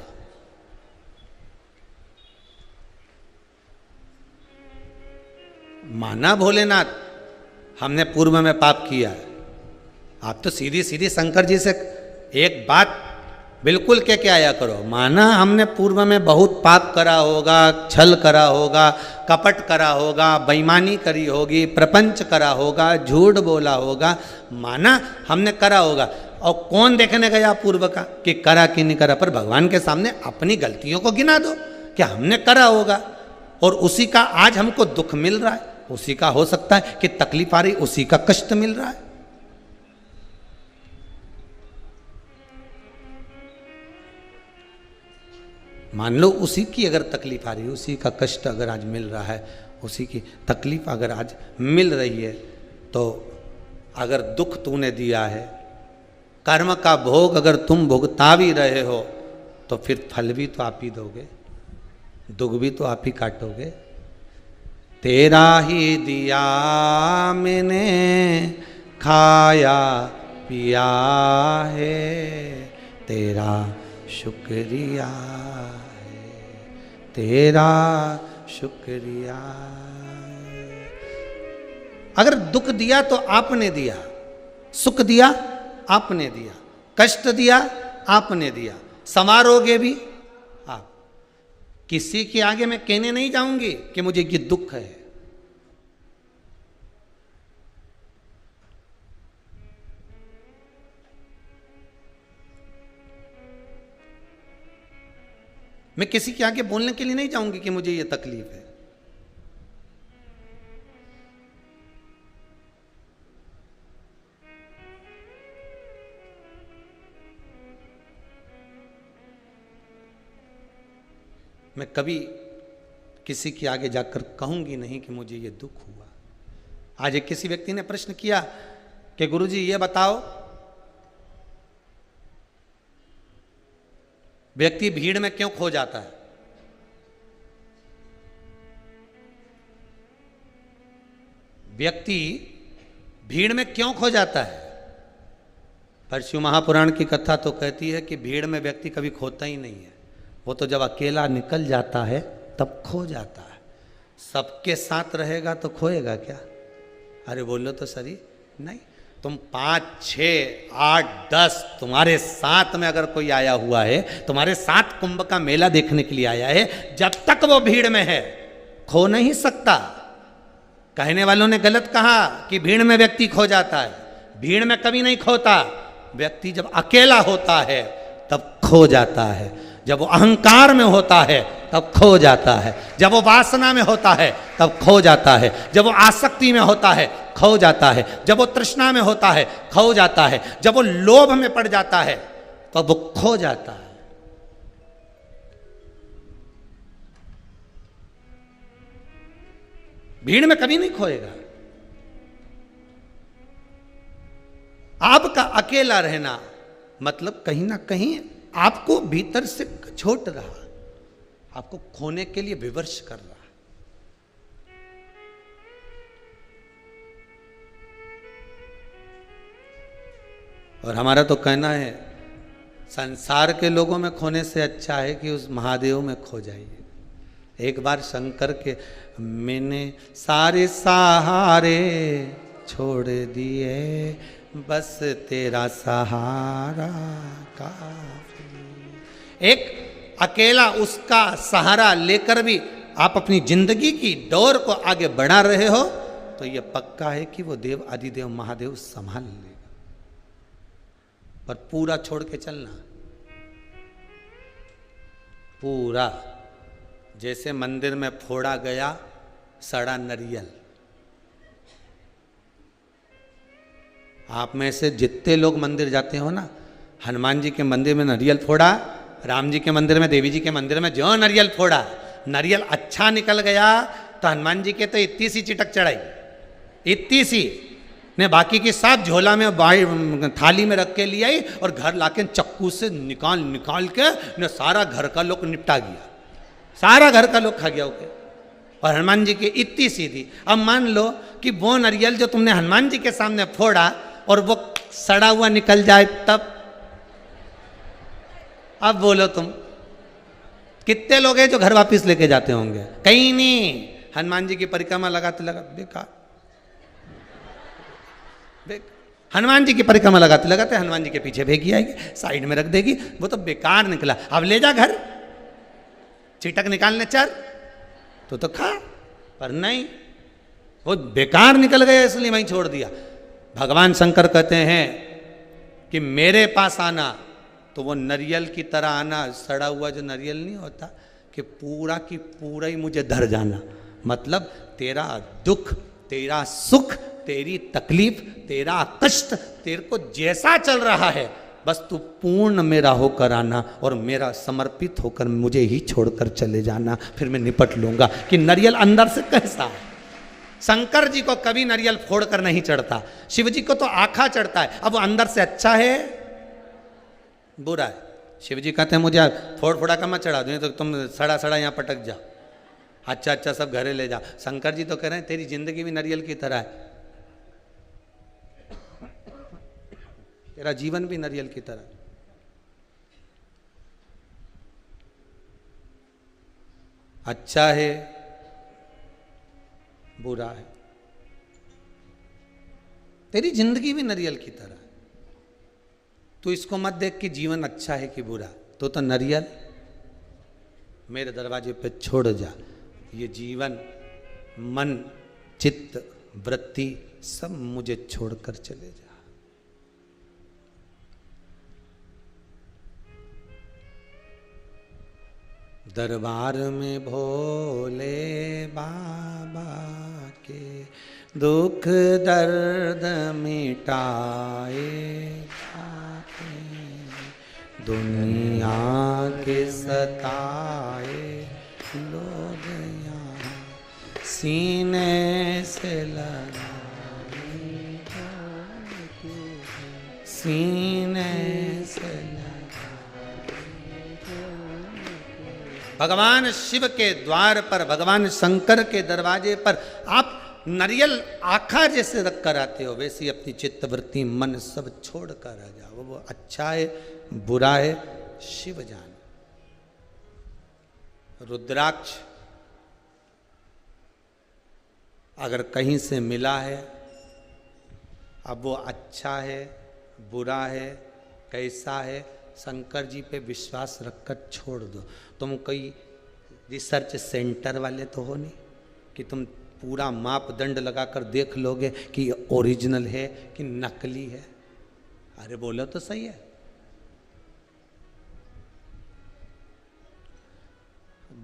माना भोलेनाथ हमने पूर्व में पाप किया है, आप तो सीधी सीधी शंकर जी से एक बात बिल्कुल कह के आया करो, माना हमने पूर्व में बहुत पाप करा होगा, छल करा होगा, कपट करा होगा, बेईमानी करी होगी, प्रपंच करा होगा, झूठ बोला होगा, माना हमने करा होगा। और कौन देखने गया पूर्व का कि करा कि नहीं करा, पर भगवान के सामने अपनी गलतियों को गिना दो कि हमने करा होगा, और उसी का आज हमको दुख मिल रहा है, उसी का हो सकता है कि तकलीफ आ रही, उसी का कष्ट मिल रहा है। मान लो उसी की अगर तकलीफ आ रही है, उसी का कष्ट अगर आज मिल रहा है, उसी की तकलीफ अगर आज मिल रही है, तो अगर दुख तूने दिया है, कर्म का भोग अगर तुम भुगता भी रहे हो, तो फिर फल भी तो आप ही दोगे, दुख भी तो आप ही काटोगे। तेरा ही दिया मैंने खाया पिया है, तेरा शुक्रिया है, तेरा शुक्रिया है। अगर दुख दिया तो आपने दिया, सुख दिया आपने दिया, कष्ट दिया आपने दिया, संवारोगे भी आप। किसी के आगे मैं कहने नहीं जाऊंगी कि मुझे ये दुख है। मैं किसी के आगे बोलने के लिए नहीं जाऊंगी कि मुझे ये तकलीफ है। मैं कभी किसी के आगे जाकर कहूंगी नहीं कि मुझे ये दुख हुआ। आज एक किसी व्यक्ति ने प्रश्न किया कि गुरुजी ये बताओ, व्यक्ति भीड़ में क्यों खो जाता है? व्यक्ति भीड़ में क्यों खो जाता है? पर शिव महापुराण की कथा तो कहती है कि भीड़ में व्यक्ति कभी खोता ही नहीं है, वो तो जब अकेला निकल जाता है तब खो जाता है। सबके साथ रहेगा तो खोएगा क्या? अरे बोलो तो सही नहीं। तुम 5, 6, 8, 10 तुम्हारे साथ में अगर कोई आया हुआ है, तुम्हारे साथ कुंभ का मेला देखने के लिए आया है, जब तक वो भीड़ में है खो नहीं सकता। कहने वालों ने गलत कहा कि भीड़ में व्यक्ति खो जाता है, भीड़ में कभी नहीं खोता। व्यक्ति जब अकेला होता है तब खो जाता है, जब वो अहंकार में होता है तब खो जाता है, जब वो वासना में होता है तब खो जाता है, जब वो आसक्ति में होता है खो जाता है, जब वो तृष्णा में होता है खो जाता है, जब वो लोभ में पड़ जाता है तो वो खो जाता है। भीड़ में कभी नहीं खोएगा। आपका अकेला रहना मतलब कहीं ना कहीं आपको भीतर से छोट रहा, आपको खोने के लिए विवश कर रहा। और हमारा तो कहना है संसार के लोगों में खोने से अच्छा है कि उस महादेव में खो जाइए। एक बार शंकर के मैंने सारे सहारे छोड़ दिए, बस तेरा सहारा काफी। एक अकेला उसका सहारा लेकर भी आप अपनी जिंदगी की दौर को आगे बढ़ा रहे हो तो यह पक्का है कि वो देव आदिदेव महादेव संभाल लेगा। पर पूरा छोड़ के चलना, पूरा। जैसे मंदिर में फोड़ा गया सड़ा नरियल। आप में से जितने लोग मंदिर जाते हो ना, हनुमान जी के मंदिर में नरियल फोड़ा, राम जी के मंदिर में, देवी जी के मंदिर में जो नरियल फोड़ा, नरियल अच्छा निकल गया तो हनुमान जी के तो इतनी सी चिटक चढ़ाई, इतनी सी ने, बाकी की सब झोला में थाली में रख के ले आई और घर लाके चक्कू से निकाल निकाल के ने सारा घर का लोग निपटा गया, सारा घर का लोग खा गया ओके। और हनुमान जी की इतनी सी थी। अब मान लो कि वो नरियल जो तुमने हनुमान जी के सामने फोड़ा और वो सड़ा हुआ निकल जाए, तब अब बोलो तुम कितने लोग हैं जो घर वापस लेके जाते होंगे? कहीं नहीं। हनुमान जी की परिक्रमा लगाते लगाते बेकार, हनुमान जी की परिक्रमा लगाते लगाते हनुमान जी के पीछे भेगी आएगी, साइड में रख देगी, वो तो बेकार निकला। अब ले जा घर, चिटक निकालने चल तो खा, पर नहीं, वो बेकार निकल गया इसलिए वहीं छोड़ दिया। भगवान शंकर कहते हैं कि मेरे पास आना तो वो नरियल की तरह आना, सड़ा हुआ जो नरियल नहीं होता कि पूरा की पूरा ही मुझे धर जाना। मतलब तेरा दुख, तेरा सुख, तेरी तकलीफ, तेरा कष्ट, तेरे को जैसा चल रहा है बस तू पूर्ण मेरा होकर आना और मेरा समर्पित होकर मुझे ही छोड़कर चले जाना, फिर मैं निपट लूंगा। कि नरियल अंदर से कैसा है? शंकर जी को कभी नरियल फोड़कर नहीं चढ़ता, शिव जी को तो आखा चढ़ता है। अब वो अंदर से अच्छा है बुरा है? शिव जी कहते हैं मुझे फोड़ फोड़ा का मत चढ़ा दो, तो तुम सड़ा सड़ा यहाँ पटक जाओ, अच्छा अच्छा सब घरे ले जाओ। शंकर जी तो कह रहे हैं तेरी जिंदगी भी नरियल की तरह है, तेरा जीवन भी नरियल की तरह। अच्छा है बुरा है, तेरी जिंदगी भी नरियल की तरह। तू इसको मत देख कि जीवन अच्छा है कि बुरा, तो नरियल मेरे दरवाजे पे छोड़ जा। ये जीवन, मन, चित्त, वृत्ति सब मुझे छोड़कर चले जा। दरबार में भोले बाबा के दुख दर्द मिटाए जाते, दुनिया के सताए लोग यहाँ सीने से लगाए, सीने से भगवान शिव के द्वार पर, भगवान शंकर के दरवाजे पर आप नरियल आखा जैसे रख कर आते हो, वैसे ही अपनी चित्तवृत्ति मन सब छोड़ कर आ जाओ। वो अच्छा है बुरा है शिव जान। रुद्राक्ष अगर कहीं से मिला है, अब वो अच्छा है बुरा है कैसा है, शंकर जी पे विश्वास रखकर छोड़ दो। तुम कोई रिसर्च सेंटर वाले तो हो नहीं कि तुम पूरा मापदंड लगाकर देख लोगे कि ये ओरिजिनल है कि नकली है। अरे बोलो तो सही है।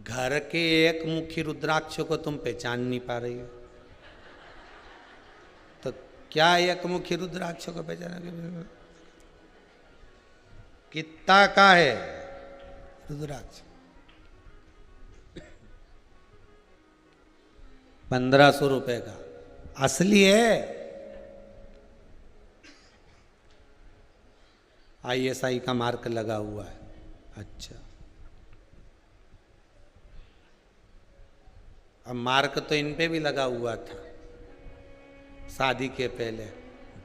घर के एक मुखी रुद्राक्ष को तुम पहचान नहीं पा रही हो, तो क्या एक मुखी रुद्राक्ष को पहचान? कितना का है रुद्राक्ष? 1500 रुपए का। असली है? ISI का मार्क लगा हुआ है। अच्छा, अब मार्क तो इन पे भी लगा हुआ था शादी के पहले,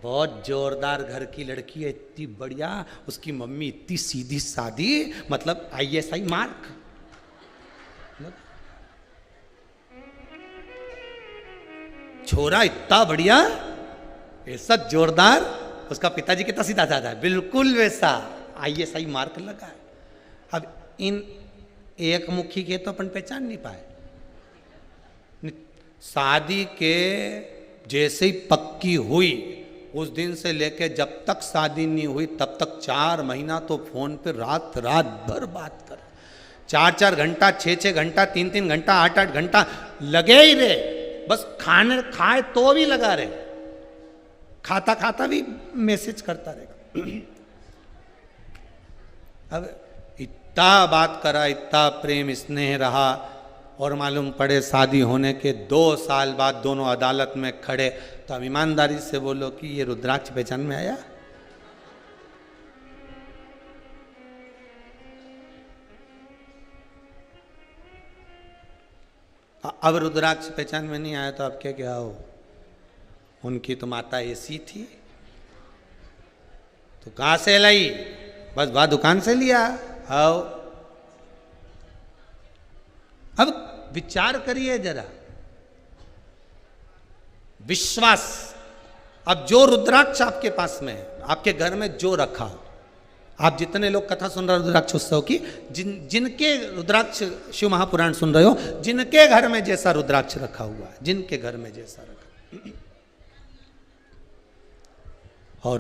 बहुत जोरदार घर की लड़की है, इतनी बढ़िया, उसकी मम्मी इतनी सीधी सादी, मतलब ISI मार्क। छोरा इतना बढ़िया, ऐसा जोरदार, उसका पिताजी कितना सीधा साधा है, बिल्कुल वैसा ISI मार्क लगा है। अब इन एक मुखी के तो अपन पहचान नहीं पाए। शादी के जैसे ही पक्की हुई, उस दिन से लेके जब तक शादी नहीं हुई तब तक 4 महीना तो फोन पे रात रात भर बात कर, 4-4 घंटा, 6-6 घंटा, 3-3 घंटा, 8-8 घंटा लगे ही रहे, बस खाने खाए तो भी लगा रहे, खाता खाता भी मैसेज करता रहेगा। अब इतना बात करा, इतना प्रेम स्नेह रहा, और मालूम पड़े शादी होने के 2 साल बाद दोनों अदालत में खड़े, तो अब ईमानदारी से बोलो कि ये रुद्राक्ष पहचान में आया? अब रुद्राक्ष पहचान में नहीं आया तो अब क्या हो? उनकी तो माता ऐसी थी, तो कहां से लाई? बस वह दुकान से लिया। आओ अब विचार करिए जरा, विश्वास। अब जो रुद्राक्ष आपके पास में है, आपके घर में जो रखा हो, आप जितने लोग कथा सुन रहे हो रुद्राक्ष उत्सव की, जिनके रुद्राक्ष शिव महापुराण सुन रहे हो, जिनके घर में जैसा रुद्राक्ष रखा हुआ है, जिनके घर में जैसा रखा, और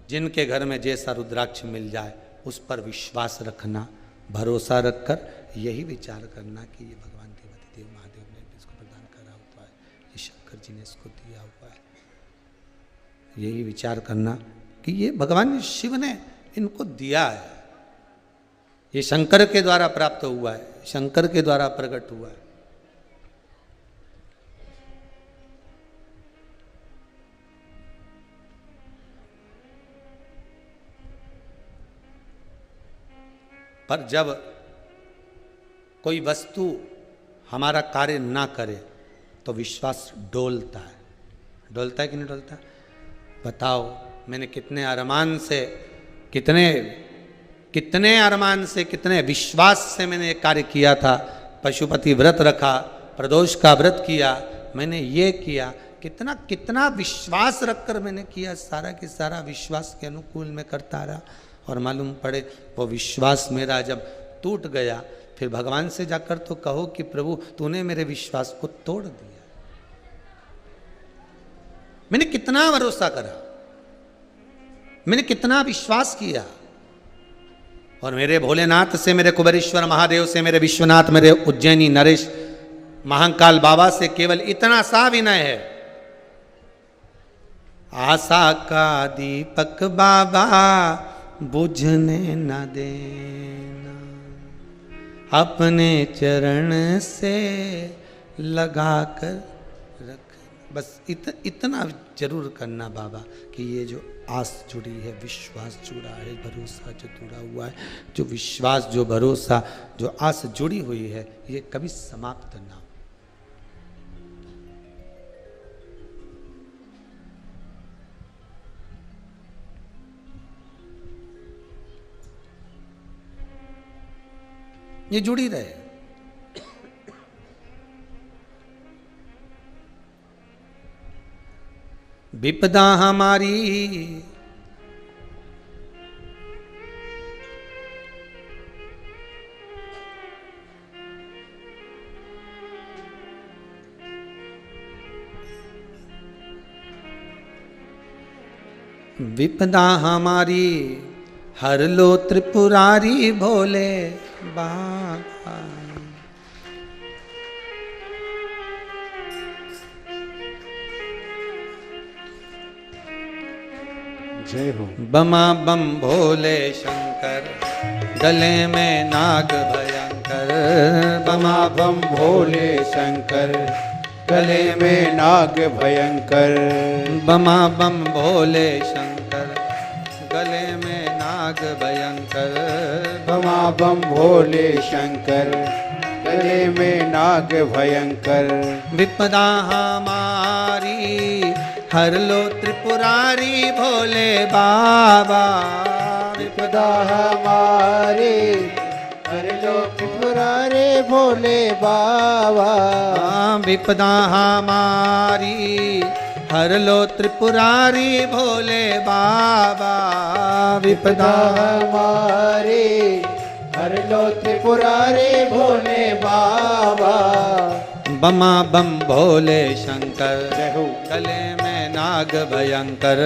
जिनके घर में जैसा रुद्राक्ष मिल जाए उस पर विश्वास रखना, भरोसा रखकर यही विचार करना कि ये भगवान देवाधिदेव महादेव ने इसको प्रदान करा हुआ है, ये शंकर जी ने इसको दिया हुआ है। यही विचार करना कि ये भगवान शिव ने इनको दिया है, ये शंकर के द्वारा प्राप्त हुआ है, शंकर के द्वारा प्रकट हुआ है। पर जब कोई वस्तु हमारा कार्य ना करे तो विश्वास डोलता है। डोलता है कि नहीं डोलता? बताओ, मैंने कितने अरमान से, कितने अरमान से, कितने विश्वास से मैंने एक कार्य किया था। पशुपति व्रत रखा, प्रदोष का व्रत किया, मैंने ये किया, कितना विश्वास रखकर मैंने किया, सारा के सारा विश्वास के अनुकूल में करता रहा। और मालूम पड़े वो विश्वास मेरा जब टूट गया, फिर भगवान से जाकर तो कहो कि प्रभु तूने मेरे विश्वास को तोड़ दिया। मैंने कितना भरोसा करा, मैंने कितना विश्वास किया, और मेरे भोलेनाथ से, मेरे कुबेरेश्वर महादेव से, मेरे विश्वनाथ, मेरे उज्जैनी नरेश महाकाल बाबा से केवल इतना सा विनय है, आशा का दीपक बाबा बुझने न देना, अपने चरण से लगा कर रख। बस इतना जरूर करना बाबा कि ये जो आस जुड़ी है, विश्वास जुड़ा है, भरोसा जो जुड़ा हुआ है, जो विश्वास, जो भरोसा, जो आस जुड़ी हुई है, ये कभी समाप्त ना हो। ये जुड़ी रहे। विपदा हमारी विपदा हमारी हर लो त्रिपुरारी भोले बाबा। जय हो। बमा बम भोले शंकर, गले में नाग भयंकर। बमा बम भोले शंकर, गले में नाग भयंकर। बमा बम भोले शंकर, गले में नाग भयंकर। बमा बम भोले शंकर, गले में नाग भयंकर। विपदा हमारी हर लो त्रिपुरारी भोले बाबा, विपदा हमारे हर लो त्रिपुरारे भोले बाबा, विपदा हमारी हर लो त्रिपुरारी भोले बाबा, विपदा हमारे हर लो त्रिपुरारे भोले बाबा। बमा बम भोले शंकर, जय हो। गले में नाग भयंकर,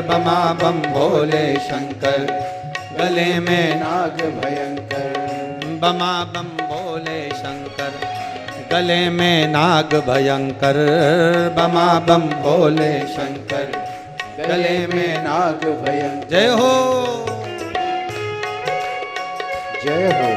बमा बम भोले शंकर, गले में नाग भयंकर, बमा बम भोले शंकर, गले में नाग भयंकर, बमा बम भोले शंकर, गले में नाग भयंकर। जय हो जय हो।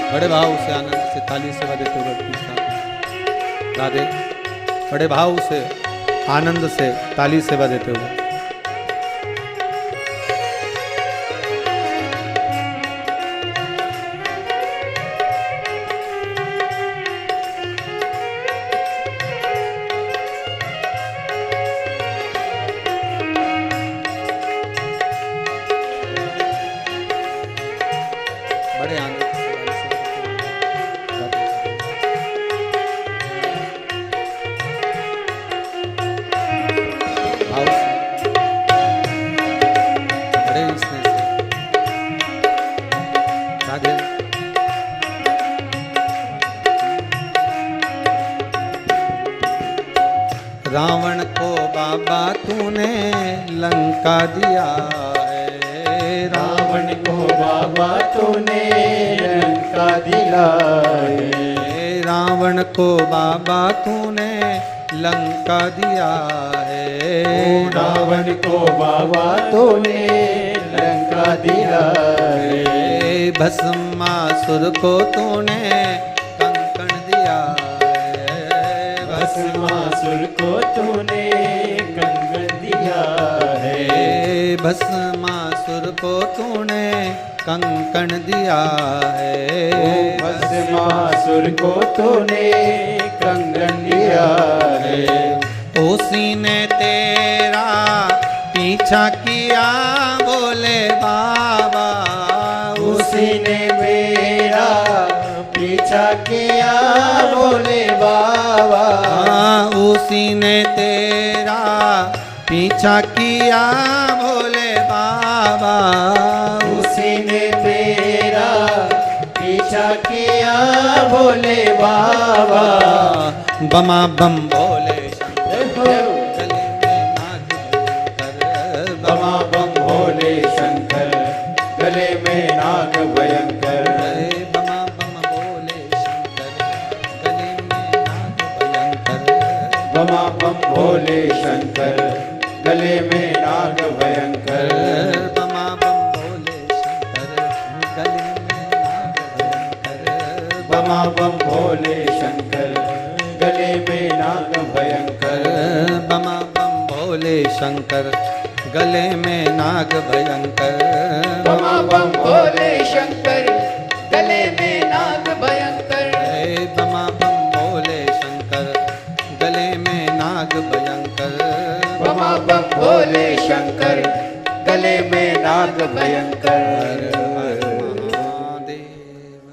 बड़े भाव से आनंद से ताली सेवा देते हुए राधे, बड़े भाव से आनंद से ताली सेवा देते हुए। बड़े आनंद से ताली सेवा देते हुए। राधे। भाव से, बड़े स्नेह से। राधे। रावण को बाबा तूने लंका दिया है, रावण को बाबा तूने लंका दिलाए, रावण को बाबा तूने लंका दिया है, रावण को बाबा तूने लंका दिलाए, भस्मासुर को तूने कंकण दिया है, भस्मासुर को तूने कंगन दिया है, भस्मासुर को तूने कंकण दिया है, भस्मासुर को तूने कंगन दिया है, उसी ने तेरा पीछा किया बोले बाबा, उसी ने मेरा पीछा किया बोले बाबा, उसी ने तेरा पीछा किया भोले बाबा, उसी ने तेरा पीछा किया भोले बाबा। बमा बम भोले बमा बम भोले शंकर, गले में नाग भयंकर, बमा बम भोले शंकर, गले में नाग भयंकर, बमा बम भोले शंकर, गले में नाग भयंकर, बमा बम भोले शंकर, गले में नाग भयंकर, बमा बम भोले शंकर, गले में नाग भयंकर, बमा बम भोले शंकर, गले में नाग भयंकर, बमा बम भोले शंकर, गले में नाग भयंकर, बमा बम भोले शंकर, गले में नाग भयंकर, बमा बम भोले शंकर, गले में नाग भयंकर। महादेव।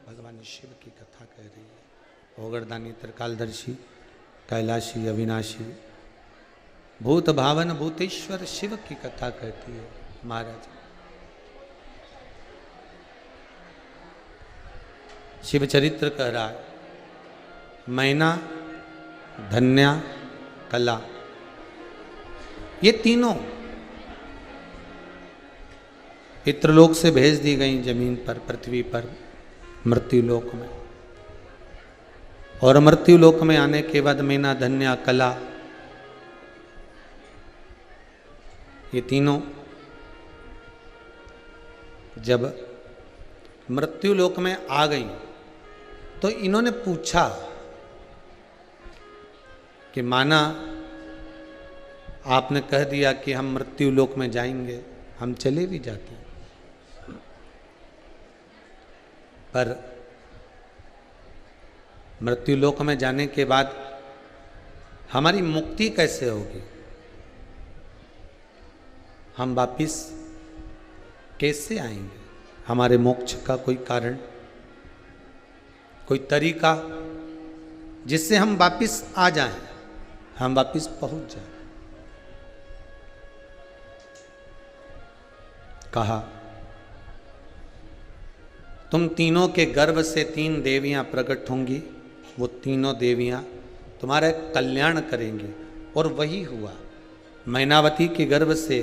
भगवान शिव की कथा कह रही है। ओगरदानी त्रिकालदर्शी, कैलाशी, अविनाशी, भूत भावन भूतेश्वर शिव की कथा कहती है महाराज। शिव चरित्र कह रहा है, मैना, धन्या, कला, ये तीनों पितृलोक से भेज दी गई जमीन पर, पृथ्वी पर, मृत्युलोक में। और मृत्युलोक में आने के बाद मैना, धन्या, कला, ये तीनों जब मृत्युलोक में आ गई तो इन्होंने पूछा कि माना आपने कह दिया कि हम मृत्यु लोक में जाएंगे, हम चले भी जाते हैं, पर मृत्यु लोक में जाने के बाद हमारी मुक्ति कैसे होगी? हम वापिस कैसे आएंगे? हमारे मोक्ष का कोई कारण, कोई तरीका जिससे हम वापिस आ जाएं, हम वापिस पहुंच जाएं? कहा तुम तीनों के गर्भ से 3 देवियां प्रकट होंगी, वो तीनों देवियां तुम्हारा कल्याण करेंगे। और वही हुआ। मैनावती के गर्भ से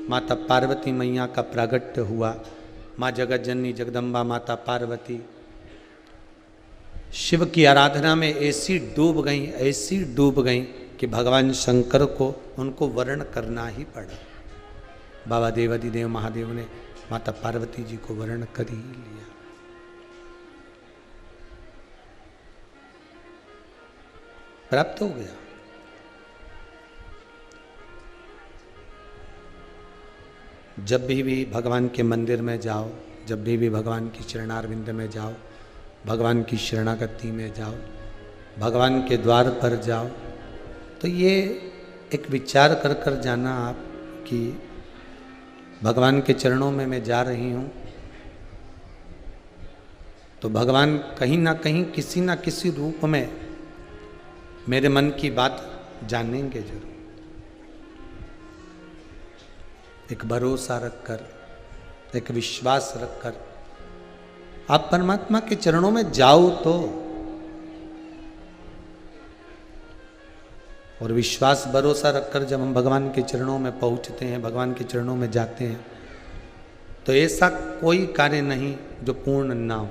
माता पार्वती मैया का प्रागट्य हुआ। माँ जगत जननी जगदम्बा माता पार्वती शिव की आराधना में ऐसी डूब गई कि भगवान शंकर को उनको वर्ण करना ही पड़ा। बाबा देवादिदेव महादेव ने माता पार्वती जी को वर्ण कर ही लिया। प्राप्त हो गया। जब भी भगवान के मंदिर में जाओ, जब भी भगवान की चरणारविंद में जाओ, भगवान की शरणागति में जाओ, भगवान के द्वार पर जाओ, तो ये एक विचार कर कर जाना आप कि भगवान के चरणों में मैं जा रही हूँ, तो भगवान कहीं ना कहीं किसी ना किसी रूप में मेरे मन की बात जानेंगे जरूर। एक भरोसा रखकर, एक विश्वास रखकर आप परमात्मा के चरणों में जाओ तो, और विश्वास भरोसा रखकर जब हम भगवान के चरणों में पहुंचते हैं, भगवान के चरणों में जाते हैं, तो ऐसा कोई कार्य नहीं जो पूर्ण ना हो।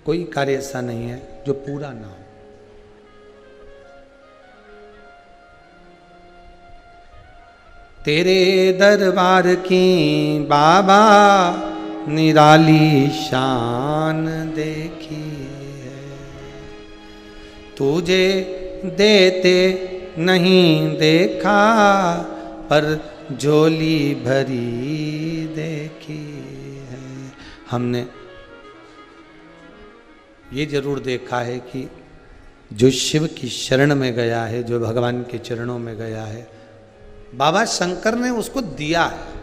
कोई कार्य ऐसा नहीं है जो पूरा ना हो। तेरे दरबार की बाबा निराली शान देखी है, तुझे देते नहीं देखा पर झोली भरी देखी है। हमने ये जरूर देखा है कि जो शिव की शरण में गया है, जो भगवान के चरणों में गया है, बाबा शंकर ने उसको दिया है।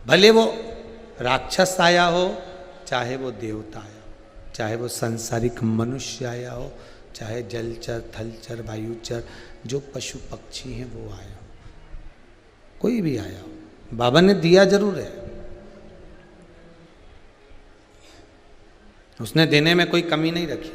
भले वो राक्षस आया हो, चाहे वो देवता आया हो, चाहे वो संसारिक मनुष्य आया हो, चाहे जलचर थलचर वायुचर जो पशु पक्षी हैं वो आया हो, कोई भी आया हो, बाबा ने दिया जरूर है। उसने देने में कोई कमी नहीं रखी।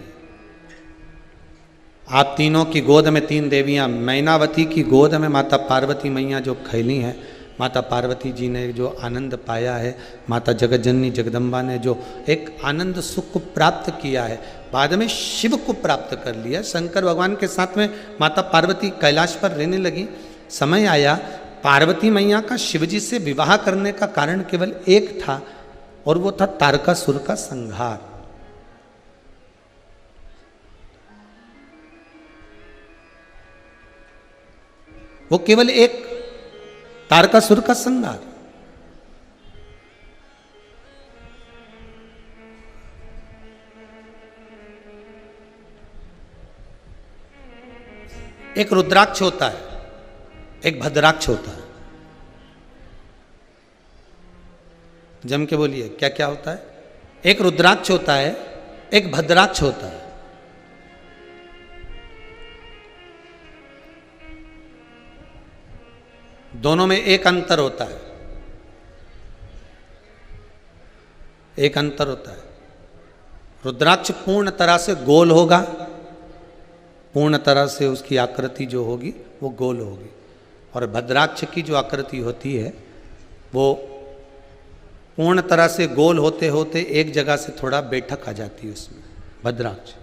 आप तीनों की गोद में 3 देवियां, मैनावती की गोद में माता पार्वती मैया जो खैली हैं, माता पार्वती जी ने जो आनंद पाया है, माता जगत जननी जगदम्बा ने जो एक आनंद सुख को प्राप्त किया है, बाद में शिव को प्राप्त कर लिया। शंकर भगवान के साथ में माता पार्वती कैलाश पर रहने लगी। समय आया, पार्वती मैया का शिवजी से विवाह करने का कारण केवल एक था, और वो था तारकासुर का संहार। वो केवल एक तारकासुर का संहार। एक रुद्राक्ष होता है, एक भद्राक्ष होता है। जम के बोलिए, क्या क्या होता है? एक रुद्राक्ष होता है, एक भद्राक्ष होता है। दोनों में एक अंतर होता है, एक अंतर होता है। रुद्राक्ष पूर्ण तरह से गोल होगा, पूर्ण तरह से उसकी आकृति जो होगी वो गोल होगी, और भद्राक्ष की जो आकृति होती है वो पूर्ण तरह से गोल होते होते एक जगह से थोड़ा बैठक आ जाती है उसमें, भद्राक्ष।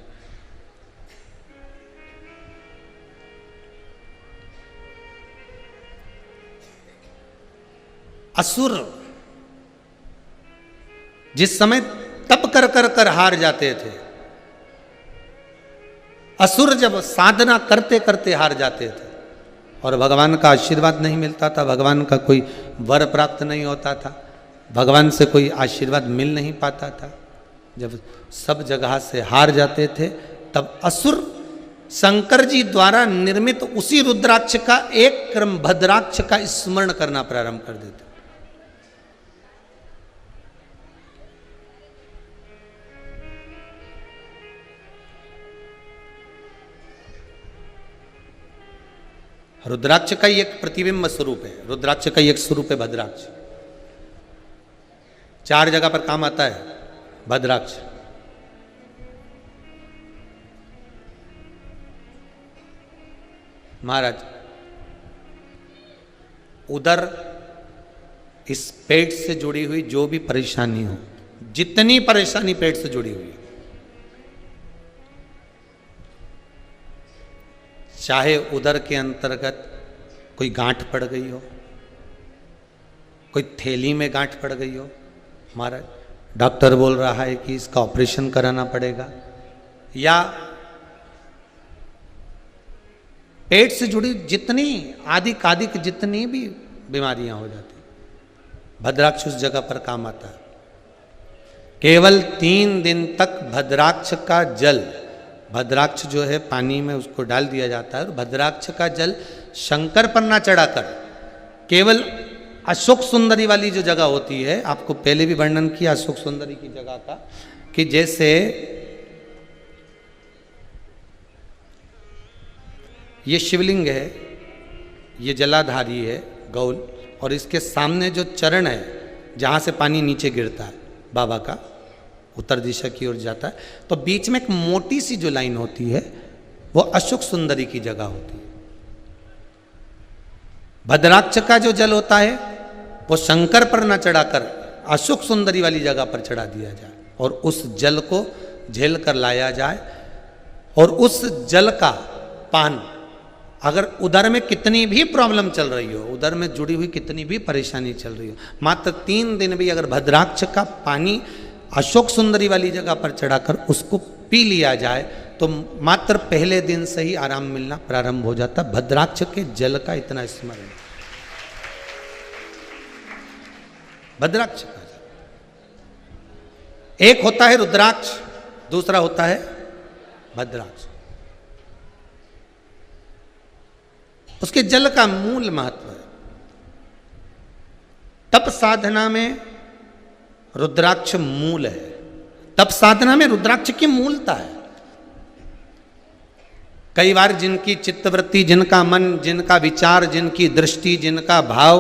असुर जिस समय तप कर कर कर हार जाते थे, असुर जब साधना करते करते हार जाते थे और भगवान का आशीर्वाद नहीं मिलता था, भगवान का कोई वर प्राप्त नहीं होता था, भगवान से कोई आशीर्वाद मिल नहीं पाता था, जब सब जगह से हार जाते थे, तब असुर शंकर जी द्वारा निर्मित उसी रुद्राक्ष का एक क्रम भद्राक्ष का स्मरण करना प्रारंभ कर देते। रुद्राक्ष का ही एक प्रतिबिंब स्वरूप है, रुद्राक्ष का ही एक स्वरूप है भद्राक्ष। 4 जगह पर काम आता है भद्राक्ष। महाराज, उधर इस पेट से जुड़ी हुई जो भी परेशानी हो, जितनी परेशानी पेट से जुड़ी हुई है, चाहे उदर के अंतर्गत कोई गांठ पड़ गई हो, कोई थैली में गांठ पड़ गई हो, महाराज डॉक्टर बोल रहा है कि इसका ऑपरेशन कराना पड़ेगा, या पेट से जुड़ी जितनी आदिक जितनी भी बीमारियां हो जाती, भद्राक्ष उस जगह पर काम आता है। केवल 3 दिन तक भद्राक्ष का जल, भद्राक्ष जो है पानी में उसको डाल दिया जाता है और भद्राक्ष का जल शंकर पर ना चढ़ाकर केवल अशोक सुंदरी वाली जो जगह होती है, आपको पहले भी वर्णन किया अशोक सुंदरी की जगह का, कि जैसे ये शिवलिंग है, ये जलाधारी है गौल, और इसके सामने जो चरण है जहाँ से पानी नीचे गिरता है बाबा का, उत्तर दिशा की ओर जाता है, तो बीच में एक मोटी सी जो लाइन होती है वो अशोक सुंदरी की जगह होती है। भद्राक्ष का जो जल होता है वो शंकर पर न चढ़ाकर अशोक सुंदरी वाली जगह पर चढ़ा दिया जाए और उस जल को झेल कर लाया जाए, और उस जल का पान, अगर उदर में कितनी भी प्रॉब्लम चल रही हो, उदर में जुड़ी हुई कितनी भी परेशानी चल रही हो, मात्र 3 दिन भी अगर भद्राक्ष का पानी अशोक सुंदरी वाली जगह पर चढ़ाकर उसको पी लिया जाए तो मात्र पहले दिन से ही आराम मिलना प्रारंभ हो जाता। भद्राक्ष के जल का इतना स्मरण, भद्राक्ष का जल, एक होता है रुद्राक्ष, दूसरा होता है भद्राक्ष। उसके जल का मूल महत्व है। तप साधना में रुद्राक्ष मूल है, तप साधना में रुद्राक्ष की मूलता है। कई बार जिनकी चित्तवृत्ति, जिनका मन, जिनका विचार, जिनकी दृष्टि, जिनका भाव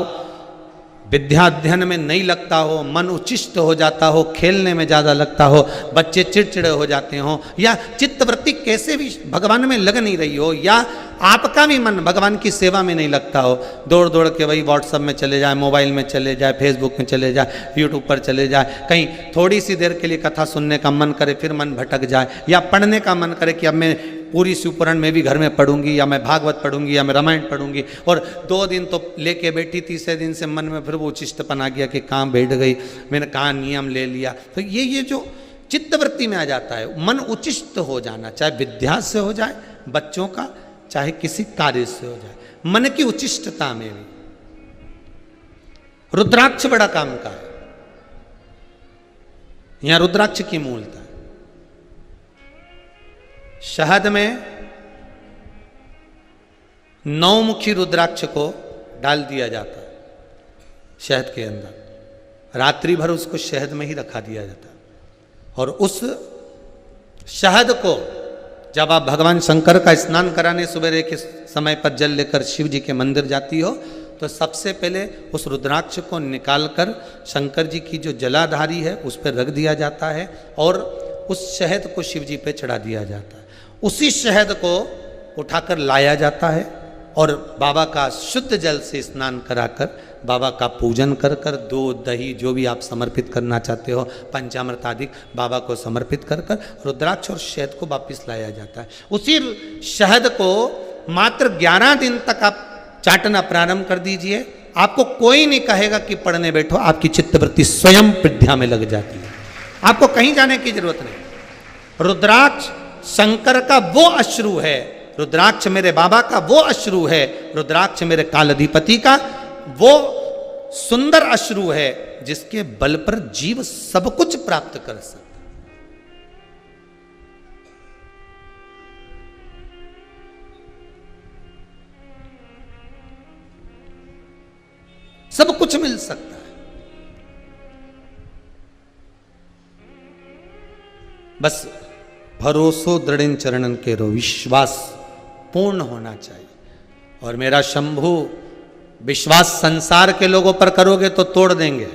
विद्या अध्ययन में नहीं लगता हो, मन उच्चिष्ट हो जाता हो, खेलने में ज़्यादा लगता हो, बच्चे चिड़चिड़े हो जाते हो, या चित्तवृत्ति कैसे भी भगवान में लग नहीं रही हो, या आपका भी मन भगवान की सेवा में नहीं लगता हो, दौड़ दौड़ के वही व्हाट्सएप में चले जाए, मोबाइल में चले जाए, फेसबुक में चले जाए, यूट्यूब पर चले जाए, कहीं थोड़ी सी देर के लिए कथा सुनने का मन करे फिर मन भटक जाए, या पढ़ने का मन करे कि अब मैं पूरी शिवपुराण में भी घर में पढ़ूंगी, या मैं भागवत पढ़ूंगी, या मैं रामायण पढ़ूंगी, और 2 दिन तो लेके बैठी, तीसरे दिन से मन में फिर वो उचिष्टपन आ गया कि कहाँ बैठ गई, मैंने कहाँ नियम ले लिया। तो ये जो चित्तवृत्ति में आ जाता है, मन उचिष्ट हो जाना, चाहे विद्या से हो जाए बच्चों का, चाहे किसी कार्य से हो जाए, मन की उचिष्टता में भी रुद्राक्ष बड़ा काम का है। यहां रुद्राक्ष की मूलता है। शहद में 9 मुखी रुद्राक्ष को डाल दिया जाता है शहद के अंदर, रात्रि भर उसको शहद में ही रखा दिया जाता है, और उस शहद को जब आप भगवान शंकर का स्नान कराने सुबह के समय पर जल लेकर शिव जी के मंदिर जाती हो, तो सबसे पहले उस रुद्राक्ष को निकालकर शंकर जी की जो जलाधारी है उस पर रख दिया जाता है, और उस शहद को शिव जी पे चढ़ा दिया जाता है। उसी शहद को उठाकर लाया जाता है और बाबा का शुद्ध जल से स्नान कराकर, बाबा का पूजन कर कर, दूध दही जो भी आप समर्पित करना चाहते हो, पंचामृत आदि बाबा को समर्पित कर कर रुद्राक्ष और शहद को वापिस लाया जाता है। उसी शहद को मात्र 11 दिन तक आप चाटना प्रारंभ कर दीजिए, आपको कोई नहीं कहेगा कि पढ़ने बैठो, आपकी चित्तवृत्ति स्वयं विद्या में लग जाती है, आपको कहीं जाने की जरूरत नहीं। रुद्राक्ष शंकर का वो अश्रु है, रुद्राक्ष मेरे बाबा का वो अश्रु है, रुद्राक्ष मेरे कालाधिपति का वो सुंदर अश्रु है जिसके बल पर जीव सब कुछ प्राप्त कर सकता। सब कुछ मिल सकता है, बस भरोसो दृढ़ चरणन के रो, विश्वास पूर्ण होना चाहिए। और मेरा शंभु विश्वास संसार के लोगों पर करोगे तो तोड़ देंगे,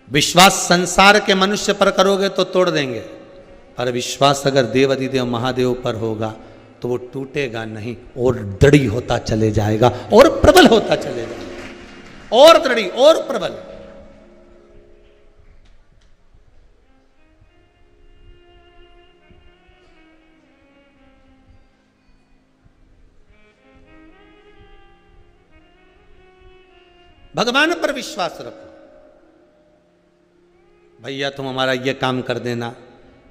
विश्वास संसार के मनुष्य पर करोगे तो तोड़ देंगे, पर विश्वास अगर देव अधिदेव महादेव पर होगा तो वो टूटेगा नहीं और दृढ़ होता चले जाएगा और प्रबल होता चले जाएगा, और दृढ़ और प्रबल। भगवान पर विश्वास रखो, भैया तुम हमारा ये काम कर देना,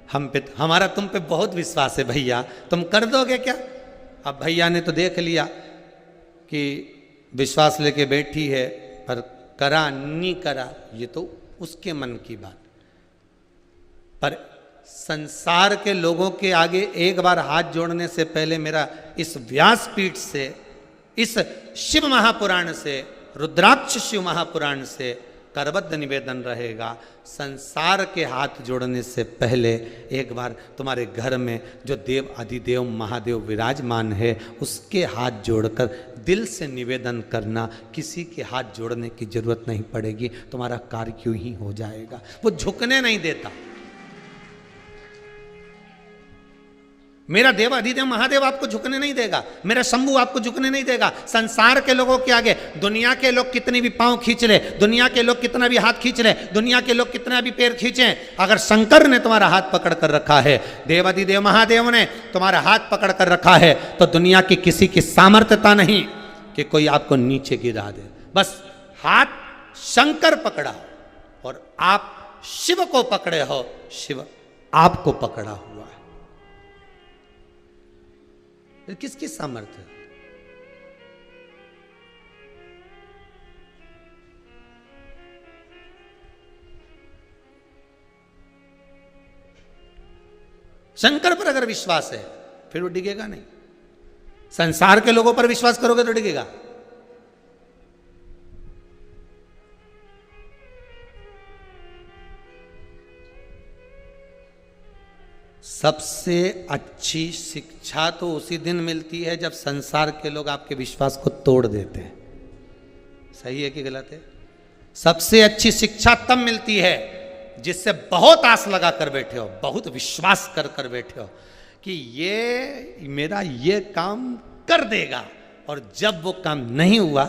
हमारा तुम पे बहुत विश्वास है भैया, तुम कर दोगे क्या? अब भैया ने तो देख लिया कि विश्वास लेके बैठी है, पर करा नहीं करा ये तो उसके मन की बात। पर संसार के लोगों के आगे एक बार हाथ जोड़ने से पहले मेरा इस व्यासपीठ से, इस शिव महापुराण से, रुद्राक्ष शिव महापुराण से करबद्ध निवेदन रहेगा, संसार के हाथ जोड़ने से पहले एक बार तुम्हारे घर में जो देव अधिदेव महादेव विराजमान है उसके हाथ जोड़कर दिल से निवेदन करना, किसी के हाथ जोड़ने की जरूरत नहीं पड़ेगी, तुम्हारा कार्य क्यों ही हो जाएगा। वो झुकने नहीं देता। मेरा देव अधिदेव महादेव आपको झुकने नहीं देगा, मेरा शंभु आपको झुकने नहीं देगा। संसार के लोगों के आगे दुनिया के लोग कितनी भी पांव खींच ले, दुनिया के लोग कितना भी हाथ खींच ले, दुनिया के लोग कितना भी पैर खींचे, अगर शंकर ने तुम्हारा हाथ पकड़ कर रखा है, देव अधिदेव महादेव ने तुम्हारा हाथ पकड़ कर रखा है, तो दुनिया की किसी की सामर्थ्यता नहीं कि कोई आपको नीचे गिरा दे। बस हाथ शंकर पकड़ा और आप शिव को पकड़े हो, शिव आपको पकड़ा हुआ है। किसकी सामर्थ्य? शंकर पर अगर विश्वास है फिर वो डिगेगा नहीं। संसार के लोगों पर विश्वास करोगे तो डिगेगा। सबसे अच्छी शिक्षा तो उसी दिन मिलती है जब संसार के लोग आपके विश्वास को तोड़ देते हैं। सही है कि गलत है? सबसे अच्छी शिक्षा तब मिलती है जिससे बहुत आस लगा कर बैठे हो, बहुत विश्वास कर कर बैठे हो कि ये मेरा ये काम कर देगा, और जब वो काम नहीं हुआ